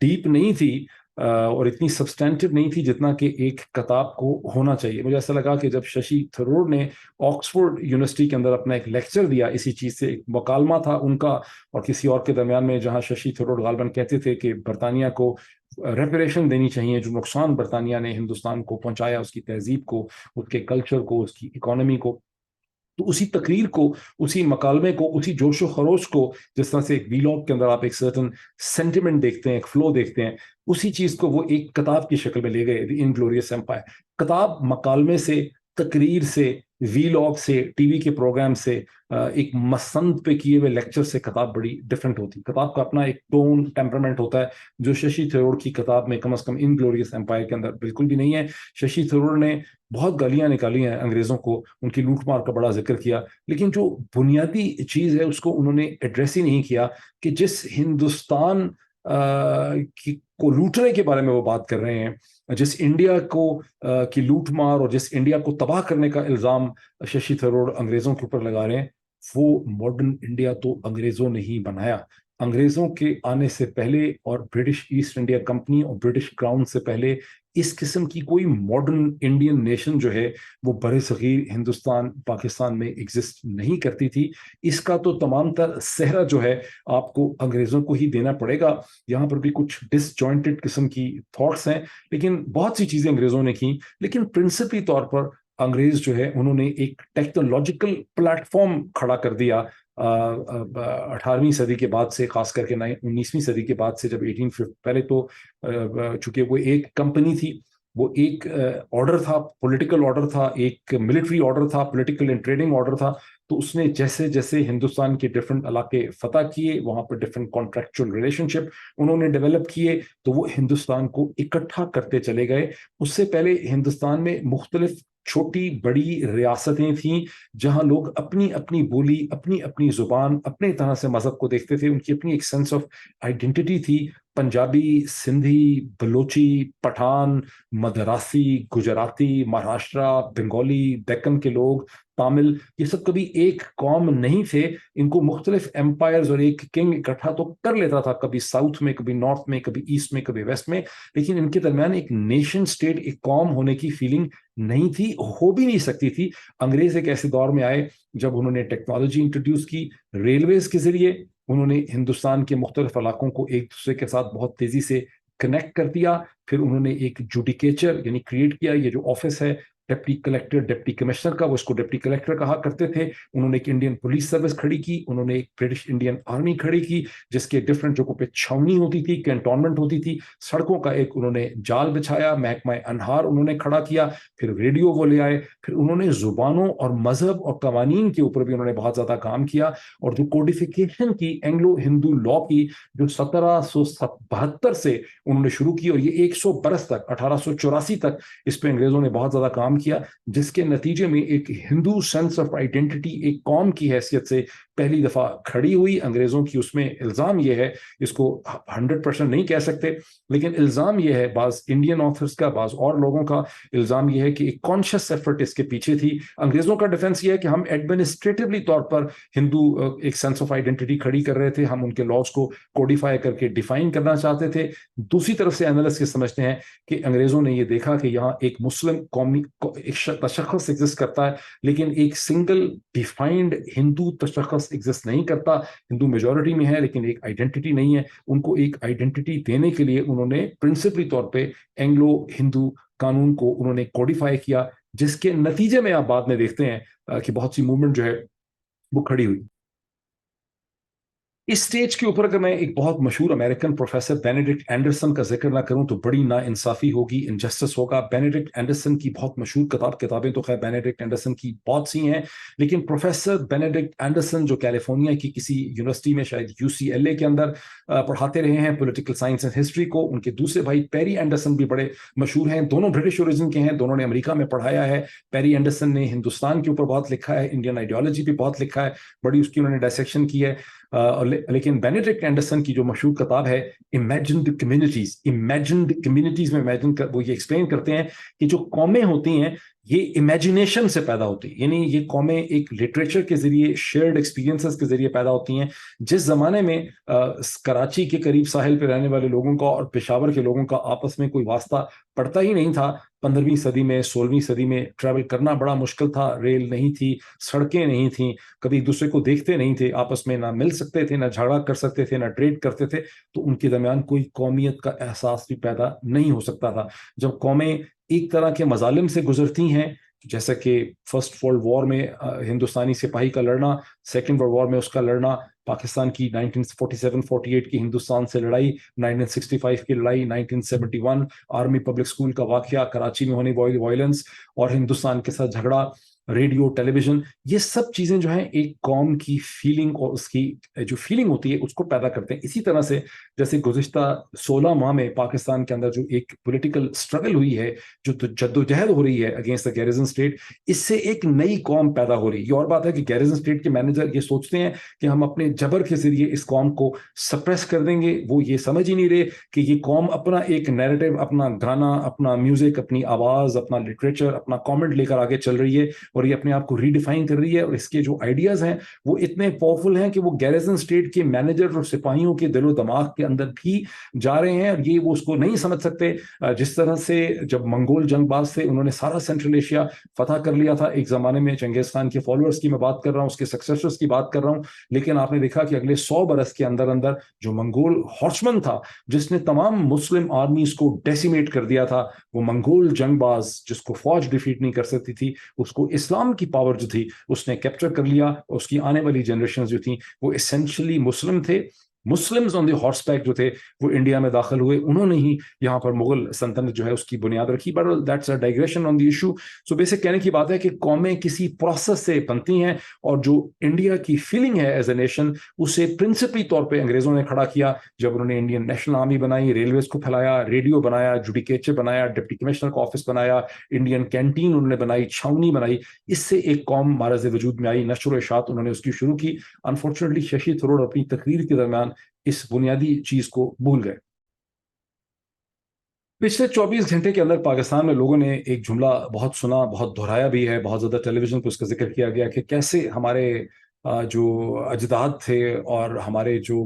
ڈیپ نہیں تھی اور اتنی سبسٹینٹو نہیں تھی جتنا کہ ایک کتاب کو ہونا چاہیے. مجھے ایسا لگا کہ جب ششی تھرور نے آکسفورڈ یونیورسٹی کے اندر اپنا ایک لیکچر دیا اسی چیز سے، ایک مکالمہ تھا ان کا اور کسی اور کے درمیان میں، جہاں ششی تھرور غالباً کہتے تھے کہ برطانیہ کو ریپریشن دینی چاہیے جو نقصان برطانیہ نے ہندوستان کو پہنچایا، اس کی تہذیب کو، اس کے کلچر کو، اس کی اکانومی کو. تو اسی تقریر کو، اسی مکالمے کو، اسی جوش و خروش کو، جس طرح سے ایک ویلاگ کے اندر آپ ایک سرٹن سینٹیمنٹ دیکھتے ہیں، ایک فلو دیکھتے ہیں، اسی چیز کو وہ ایک کتاب کی شکل میں لے گئے، دی انگلوریس ایمپائر. کتاب مکالمے سے، تقریر سے، ویلاگ سے، ٹی وی کے پروگرام سے، ایک مسند پہ کیے ہوئے لیکچر سے کتاب بڑی ڈفرینٹ ہوتی. کتاب کا اپنا ایک ٹون، ٹیمپرمنٹ ہوتا ہے جو ششی تھرور کی کتاب میں کم از کم ان گلوریس ایمپائر کے اندر بالکل بھی نہیں ہے. ششی تھرور نے بہت گالیاں نکالی ہیں انگریزوں کو، ان کی لوٹ مار کا بڑا ذکر کیا، لیکن جو بنیادی چیز ہے اس کو انہوں نے ایڈریس ہی نہیں کیا کہ جس ہندوستان کو لوٹنے کے بارے میں وہ بات کر رہے ہیں، جس انڈیا کو کی لوٹ مار اور جس انڈیا کو تباہ کرنے کا الزام ششی تھرور انگریزوں کے اوپر لگا رہے ہیں، وہ ماڈرن انڈیا تو انگریزوں نے ہی بنایا. انگریزوں کے آنے سے پہلے اور برٹش ایسٹ انڈیا کمپنی اور برٹش کراؤن سے پہلے اس قسم کی کوئی ماڈرن انڈین نیشن جو ہے وہ بر صغیر ہندوستان، پاکستان میں ایگزسٹ نہیں کرتی تھی. اس کا تو تمام تر صحرا جو ہے آپ کو انگریزوں کو ہی دینا پڑے گا. یہاں پر بھی کچھ ڈس جوائنٹڈ قسم کی تھاٹس ہیں، لیکن بہت سی چیزیں انگریزوں نے کی. لیکن پرنسپلی طور پر انگریز جو ہے انہوں نے ایک ٹیکنالوجیکل پلیٹ فارم کھڑا کر دیا 18ویں صدی کے بعد سے، خاص کر کے 19ویں صدی کے بعد سے، جب پہلے تو چونکہ وہ ایک کمپنی تھی وہ ایک آرڈر تھا, پولیٹیکل آرڈر تھا, ایک ملٹری آرڈر تھا, پولیٹیکل اینڈ ٹریڈنگ آرڈر تھا. تو اس نے جیسے جیسے ہندوستان کے ڈفرینٹ علاقے فتح کیے, وہاں پہ ڈفرینٹ کانٹریکچوئل ریلیشن شپ انہوں نے ڈیولپ کیے, تو وہ ہندوستان کو اکٹھا کرتے چلے گئے. اس سے پہلے ہندوستان میں مختلف چھوٹی بڑی ریاستیں تھیں جہاں لوگ اپنی اپنی بولی, اپنی اپنی زبان, اپنے طرح سے مذہب کو دیکھتے تھے. ان کی اپنی ایک سینس آف آئیڈینٹی تھی. پنجابی, سندھی, بلوچی, پٹھان, مدراسی, گجراتی, مہاراشٹرا, بنگالی, دکن کے لوگ, تامل, یہ سب کبھی ایک قوم نہیں تھے. ان کو مختلف امپائرز اور ایک کنگ اکٹھا تو کر لیتا تھا, کبھی ساؤتھ میں, کبھی نارتھ میں, کبھی ایسٹ میں, کبھی ویسٹ میں, لیکن ان کے درمیان ایک نیشن سٹیٹ, ایک قوم ہونے کی فیلنگ نہیں تھی, ہو بھی نہیں سکتی تھی. انگریز ایک ایسے دور میں آئے جب انہوں نے ٹیکنالوجی انٹروڈیوس کی, ریلویز کے ذریعے انہوں نے ہندوستان کے مختلف علاقوں کو ایک دوسرے کے ساتھ بہت تیزی سے کنیکٹ کر دیا. پھر انہوں نے ایک جوڈیکیچر یعنی کریٹ کیا, یہ جو آفس ہے ڈپٹی کلیکٹر, ڈپٹی کمشنر کا, وہ اس کو ڈپٹی کلیکٹر کہا کرتے تھے. انہوں نے ایک انڈین پولیس سروس کھڑی کی, انہوں نے ایک برٹش انڈین آرمی کھڑی کی جس کے ڈفرینٹ جگہوں پہ چھاونی ہوتی تھی, کینٹونمنٹ ہوتی تھی, سڑکوں کا ایک انہوں نے جال بچھایا, محکمہ انہار انہوں نے کھڑا کیا, پھر ریڈیو وہ لے آئے, پھر انہوں نے زبانوں اور مذہب اور قوانین کے اوپر بھی انہوں نے بہت زیادہ کام کیا. اور جو کوڈیفیکیشن کی اینگلو ہندو لا کی جو 1772 سے انہوں نے شروع کی, اور یہ 100 برس تک 1884 تک اس پہ انگریزوں نے بہت زیادہ کام کیا, جس کے نتیجے میں ایک ہندو سینس آف آئیڈینٹی ایک قوم کی حیثیت سے پہلی دفعہ کھڑی ہوئی. انگریزوں کی اس میں الزام یہ ہے, اس کو 100% نہیں کہہ سکتے, لیکن الزام یہ ہے بعض انڈین آتھرز کا, بعض اور لوگوں کا الزام یہ ہے کہ ایک کانشیس ایفرٹ اس کے پیچھے تھی. انگریزوں کا ڈیفنس یہ ہے کہ ہم ایڈمنسٹریٹولی طور پر ہندو ایک سینس آف آئیڈینٹی کھڑی کر رہے تھے, ہم ان کے لاز کو کوڈیفائی کر کے ڈیفائن کرنا چاہتے تھے. دوسری طرف سے اینالسٹ یہ سمجھتے ہیں کہ انگریزوں نے یہ دیکھا کہ یہاں ایک مسلم قومی ایک تشخص ایگزسٹ کرتا ہے, لیکن ایک سنگل ڈیفائنڈ ہندو تشخص ایگزسٹ نہیں کرتا. ہندو میجورٹی میں ہے لیکن ایک آئیڈینٹی نہیں ہے. ان کو ایک آئیڈینٹی دینے کے لیے انہوں نے پرنسپلی طور پہ اینگلو ہندو قانون کو انہوں نے کوڈیفائی کیا, جس کے نتیجے میں آپ بعد میں دیکھتے ہیں کہ بہت سی موومنٹ جو ہے وہ کھڑی ہوئی. اس سٹیج کے اوپر اگر میں ایک بہت مشہور امریکن پروفیسر بینیڈکٹ اینڈرسن کا ذکر نہ کروں تو بڑی نا انصافی ہوگی, انجسٹس ہوگا. بینیڈکٹ اینڈرسن کی بہت مشہور کتابیں تو خیر بینیڈکٹ اینڈرسن کی بہت سی ہیں, لیکن پروفیسر بینیڈکٹ اینڈرسن جو کیلیفورنیا کی کسی یونیورسٹی میں شاید UCLA کے اندر پڑھاتے رہے ہیں پولیٹیکل سائنس اینڈ ہسٹری کو, ان کے دوسرے بھائی پیری اینڈرسن بھی بڑے مشہور ہیں. دونوں برٹش اوریجن کے ہیں, دونوں نے امریکہ میں پڑھایا ہے. پیری اینڈرسن نے ہندوستان کے اوپر بہت لکھا ہے, انڈین آئیڈیالوجی پہ بہت لکھا ہے, بڑی اس کی انہوں نے ڈائسیکشن کی ہے. لیکن بینیڈکٹ اینڈرسن کی جو مشہور کتاب ہے امیجنڈ کمیونٹیز میں وہ یہ ایکسپلین کرتے ہیں کہ جو قومیں ہوتی ہیں یہ امیجنیشن سے پیدا ہوتی ہیں, یعنی یہ قومیں ایک لٹریچر کے ذریعے, شیئرڈ ایکسپیرینسز کے ذریعے پیدا ہوتی ہیں. جس زمانے میں کراچی کے قریب ساحل پہ رہنے والے لوگوں کا اور پشاور کے لوگوں کا آپس میں کوئی واسطہ پڑتا ہی نہیں تھا, 15ویں صدی میں 16ویں صدی میں ٹریول کرنا بڑا مشکل تھا, ریل نہیں تھی, سڑکیں نہیں تھیں, کبھی ایک دوسرے کو دیکھتے نہیں تھے, آپس میں نہ مل سکتے تھے, نہ جھگڑا کر سکتے تھے, نہ ٹریڈ کرتے تھے, تو ان کے درمیان کوئی قومیت کا احساس بھی پیدا نہیں ہو سکتا تھا. جب قومیں ایک طرح کے مظالم سے گزرتی ہیں, جیسا کہ فرسٹ ورلڈ وار میں ہندوستانی سپاہی کا لڑنا, سیکنڈ ورلڈ وار میں اس کا لڑنا, پاکستان کی 1947-48 کی ہندوستان سے لڑائی, 1965 کی لڑائی, 1971 آرمی پبلک اسکول کا واقعہ, کراچی میں ہونے والی وائلنس اور ہندوستان کے ساتھ جھگڑا, ریڈیو, ٹیلی ویژن, یہ سب چیزیں جو ہیں ایک قوم کی فیلنگ اور اس کی جو فیلنگ ہوتی ہے اس کو پیدا کرتے ہیں. اسی طرح سے جیسے گزشتہ 16 ماہ میں پاکستان کے اندر جو ایک پولیٹیکل اسٹرگل ہوئی ہے, جو جدوجہد ہو رہی ہے اگینسٹ دا گیریزن اسٹیٹ, اس سے ایک نئی قوم پیدا ہو رہی ہے. یہ اور بات ہے کہ گیریزن اسٹیٹ کے مینیجر یہ سوچتے ہیں کہ ہم اپنے جبر کے ذریعے اس قوم کو سپریس کر دیں گے, وہ یہ سمجھ ہی نہیں رہے کہ یہ قوم اپنا ایک نیریٹو, اپنا گانا, اپنا میوزک, اپنی آواز, اپنا لٹریچر, اپنا کامنٹ لے کر آگے چل رہی ہے اور یہ اپنے آپ کو ریڈیفائن کر رہی ہے, اور اس کے جو آئیڈیاز ہیں وہ اتنے پاورفل ہیں کہ وہ گیریزن اسٹیٹ کے مینیجر اور سپاہیوں کے دل و دماغ کے اندر بھی جا رہے ہیں, اور یہ وہ اس کو نہیں سمجھ سکتے. جس طرح سے جب منگول جنگ باز تھے انہوں نے سارا سینٹرل ایشیا فتح کر لیا تھا ایک زمانے میں, چنگیز خان کے فالوورز کی میں بات کر رہا ہوں, اس کے سکسیسرز کی بات کر رہا ہوں, لیکن آپ نے دیکھا کہ اگلے 100 برس کے اندر اندر جو منگول ہارسمن تھا جس نے تمام مسلم آرمیز کو ڈیسیمیٹ کر دیا تھا, وہ منگول جنگ باز جس کو فوج ڈیفیٹ نہیں کر سکتی تھی, اس کو اسلام کی پاور جو تھی اس نے کیپچر کر لیا, اور اس کی آنے والی جنریشنز جو تھیں وہ اسینشلی مسلم تھے. Muslims on the horseback جو تھے وہ انڈیا میں داخل ہوئے, انہوں نے ہی یہاں پر مغل سلطنت جو ہے اس کی بنیاد رکھی. But that's a digression on the issue. So basic کہنے کی بات ہے کہ قومیں کسی پروسیس سے بنتی ہیں, اور جو انڈیا کی فیلنگ ہے ایز اے نیشن اسے پرنسپلی طور پہ انگریزوں نے کھڑا کیا جب انہوں نے انڈین نیشنل آرمی بنائی, ریلویز کو پھیلایا, ریڈیو بنایا, جوڈیکیچر بنایا, ڈپٹی کمشنر کا آفس بنایا, انڈین کینٹین انہوں نے بنائی, چھاونی بنائی. اس سے ایک قوم معرض وجود میں آئی, نشر و اشاعت انہوں نے اس کی شروع کی. انفارچونیٹلی ششی تھرور اپنی تقریر کے درمیان اس بنیادی چیز کو بھول گئے. پچھلے 24 گھنٹے کے اندر پاکستان میں لوگوں نے ایک جملہ بہت سنا, بہت دہرایا بھی ہے, بہت زیادہ ٹیلی ویژن پہ اس کا ذکر کیا گیا کہ کیسے ہمارے جو اجداد تھے اور ہمارے جو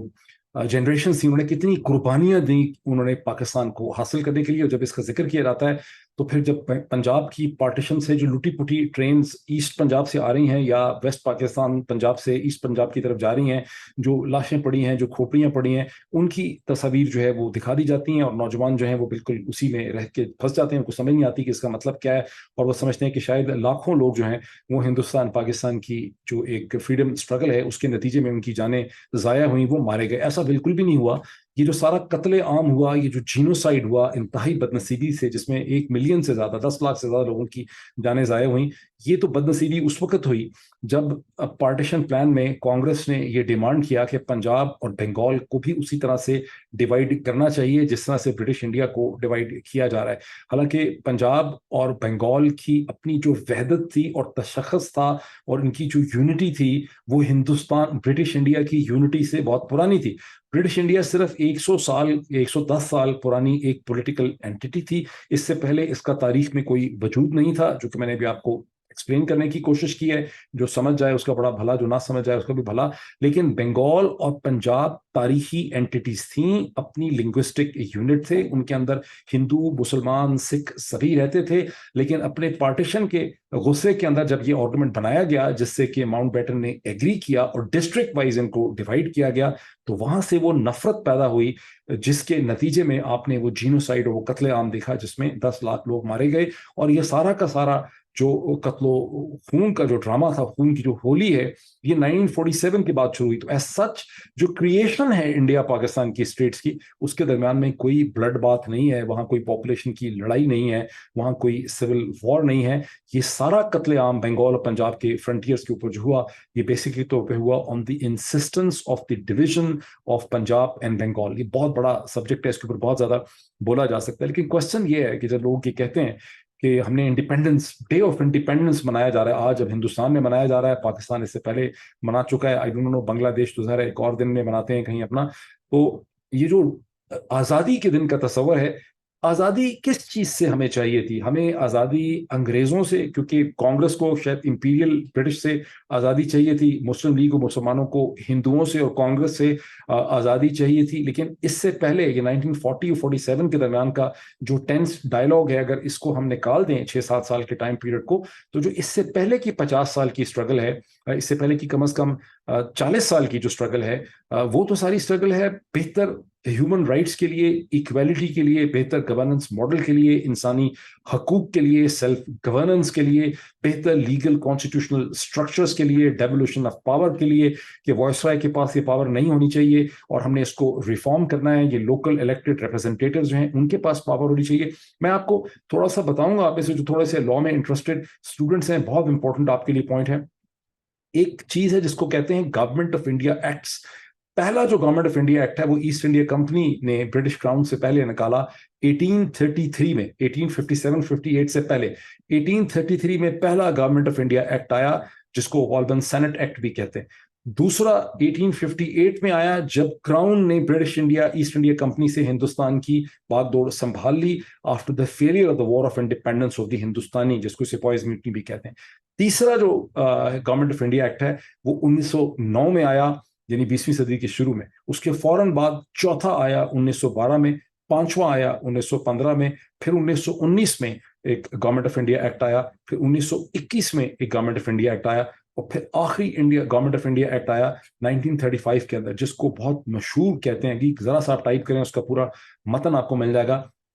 جنریشن تھی, انہوں نے کتنی قربانیاں دیں انہوں نے پاکستان کو حاصل کرنے کے لیے. اور جب اس کا ذکر کیا جاتا ہے تو پھر جب پنجاب کی پارٹیشن سے جو لٹی پٹی ٹرینز ایسٹ پنجاب سے آ رہی ہیں یا ویسٹ پاکستان پنجاب سے ایسٹ پنجاب کی طرف جا رہی ہیں, جو لاشیں پڑی ہیں, جو کھوپڑیاں پڑی ہیں, ان کی تصاویر جو ہے وہ دکھا دی جاتی ہیں, اور نوجوان جو ہیں وہ بالکل اسی میں رہ کے پھنس جاتے ہیں, ان کو سمجھ نہیں آتی کہ اس کا مطلب کیا ہے, اور وہ سمجھتے ہیں کہ شاید لاکھوں لوگ جو ہیں وہ ہندوستان پاکستان کی جو ایک فریڈم اسٹرگل ہے اس کے نتیجے میں ان کی جانیں ضائع ہوئیں, وہ مارے گئے. ایسا بالکل بھی نہیں ہوا. یہ جو سارا قتل عام ہوا, یہ جو جینوسائیڈ ہوا انتہائی بدنصیبی سے, جس میں 1 ملین سے زیادہ 10 لاکھ سے زیادہ لوگوں کی جانیں ضائع ہوئیں, یہ تو بدنصیبی اس وقت ہوئی جب پارٹیشن پلان میں کانگریس نے یہ ڈیمانڈ کیا کہ پنجاب اور بنگال کو بھی اسی طرح سے ڈیوائڈ کرنا چاہیے جس طرح سے برٹش انڈیا کو ڈیوائڈ کیا جا رہا ہے. حالانکہ پنجاب اور بنگال کی اپنی جو وحدت تھی اور تشخص تھا اور ان کی جو یونٹی تھی وہ ہندوستان برٹش انڈیا کی یونٹی سے بہت پرانی تھی. برٹش انڈیا صرف 100 سال 110 سال پرانی ایک پولیٹیکل اینٹی تھی. اس سے پہلے اس کا تاریخ میں کوئی وجود نہیں تھا, جو کہ میں نے بھی آپ کو ایکسپلین کرنے کی کوشش کی ہے. جو سمجھ جائے اس کا بڑا بھلا, جو نہ سمجھ جائے اس کا بھی بھلا. لیکن بنگال اور پنجاب تاریخی اینٹیز تھیں, اپنی لنگوسٹک یونٹ تھے, ان کے اندر ہندو, مسلمان, سکھ سبھی رہتے تھے. لیکن اپنے پارٹیشن کے غصے کے اندر جب یہ آرگومنٹ بنایا گیا جس سے کہ ماؤنٹ بیٹن نے ایگری کیا اور ڈسٹرکٹ وائز ان کو ڈیوائڈ کیا گیا, تو وہاں سے وہ نفرت پیدا ہوئی جس کے نتیجے میں آپ نے وہ جینوسائیڈ اور وہ قتل عام دیکھا جس میں 10 لاکھ لوگ مارے گئے. اور یہ سارا کا سارا جو قتل و خون کا جو ڈرامہ تھا, خون کی جو ہولی ہے, یہ 1947 کے بعد شروع ہوئی. تو ایز سچ جو کریشن ہے انڈیا پاکستان کی اسٹیٹس کی, اس کے درمیان میں کوئی بلڈ بات نہیں ہے, وہاں کوئی پاپولیشن کی لڑائی نہیں ہے, وہاں کوئی سول وار نہیں ہے. یہ سارا قتل عام بنگال اور پنجاب کے فرنٹیئرز کے اوپر جو ہوا, یہ بیسکلی طور پہ ہوا on the insistence of the division of Punjab and Bengal. یہ بہت بڑا سبجیکٹ ہے, اس کے اوپر بہت زیادہ بولا جا سکتا ہے. لیکن کوشچن یہ ہے کہ جب لوگ یہ کہتے ہیں کہ ہم نے انڈیپینڈنس ڈے آف انڈیپینڈنس منایا جا رہا ہے, آج جب ہندوستان میں منایا جا رہا ہے, پاکستان اس سے پہلے منا چکا ہے, آئی ڈونٹ نو بنگلہ دیش تو ظاہر ہے ایک اور دن میں مناتے ہیں کہیں اپنا. تو یہ جو آزادی کے دن کا تصور ہے, آزادی کس چیز سے ہمیں چاہیے تھی؟ ہمیں آزادی انگریزوں سے, کیونکہ کانگریس کو شاید امپیریل برٹش سے آزادی چاہیے تھی, مسلم لیگ و مسلمانوں کو ہندوؤں سے اور کانگریس سے آزادی چاہیے تھی. لیکن اس سے پہلے یہ 1940 اور 47 کے درمیان کا جو ٹینس ڈائلاگ ہے, اگر اس کو ہم نکال دیں 6-7 سال کے ٹائم پیریڈ کو, تو جو اس سے پہلے کی 50 سال کی اسٹرگل ہے, اس سے پہلے کی کم از کم 40 سال کی جو اسٹرگل ہے, وہ تو ساری اسٹرگل ہے بہتر ہیومن رائٹس کے لیے, ایکویلٹی کے لیے, بہتر گورننس ماڈل کے لیے, انسانی حقوق کے لیے, سیلف گورننس کے لیے, بہتر لیگل کانسٹیٹیوشنل اسٹرکچرز کے لیے, ڈیولیوشن آف پاور کے لیے کہ وائس رائے کے پاس یہ پاور نہیں ہونی چاہیے اور ہم نے اس کو ریفارم کرنا ہے, یہ لوکل الیکٹڈ ریپرزنٹیٹیو جو ہیں ان کے پاس پاور ہونی چاہیے. میں آپ کو تھوڑا سا بتاؤں گا, آپ میں سے جو تھوڑے سے لا میں انٹرسٹڈ اسٹوڈنٹس ہیں, بہت امپورٹنٹ آپ کے لیے پوائنٹ ہے. ایک چیز ہے جس کو کہتے ہیں گورنمنٹ آف انڈیا ایکٹس. پہلا جو گورنمنٹ آف انڈیا ایکٹ ہے وہ ایسٹ انڈیا کمپنی نے برٹش کراؤن سے پہلے نکالا 1833 میں, 1857-58 سے پہلے 1833 میں پہلا گورنمنٹ آف انڈیا ایکٹ آیا جس کو والبن سینٹ ایکٹ بھی کہتے ہیں. دوسرا 1858 میں آیا جب کراؤن نے British India East India Company سے ہندوستان کی باغ دوڑ سنبھال لی after the failure of the war of independence of the ہندوستانی, جس کو سپاہیز میوٹنی بھی کہتے ہیں. تیسرا جو گورنمنٹ آف انڈیا ایکٹ ہے وہ 1909 میں آیا, یعنی 20ویں صدی کے شروع میں. اس کے فوراً بعد چوتھا آیا 1912 میں, پانچواں آیا 1915 میں, پھر 1919 میں ایک گورنمنٹ آف انڈیا ایکٹ آیا, پھر 1921 میں ایک گورنمنٹ آف انڈیا ایکٹ آیا, اور پھر آخری گورنمنٹ آف انڈیا ایکٹ آیا 1935 کے اندر, جس کو بہت مشہور کہتے ہیں. کہ ذرا سا آپ ٹائپ کریں اس کا پورا متن آپ کو مل جائے گا,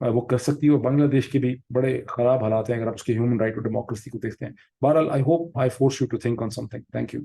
وہ کر سکتی ہے. اور بنگلہ دیش کے بھی بڑے خراب حالات ہیں اگر آپ اس کے ہیومن رائٹ اور ڈیموکریسی کو دیکھتے ہیں. بہرحال I hope I force you to think on something. Thank you.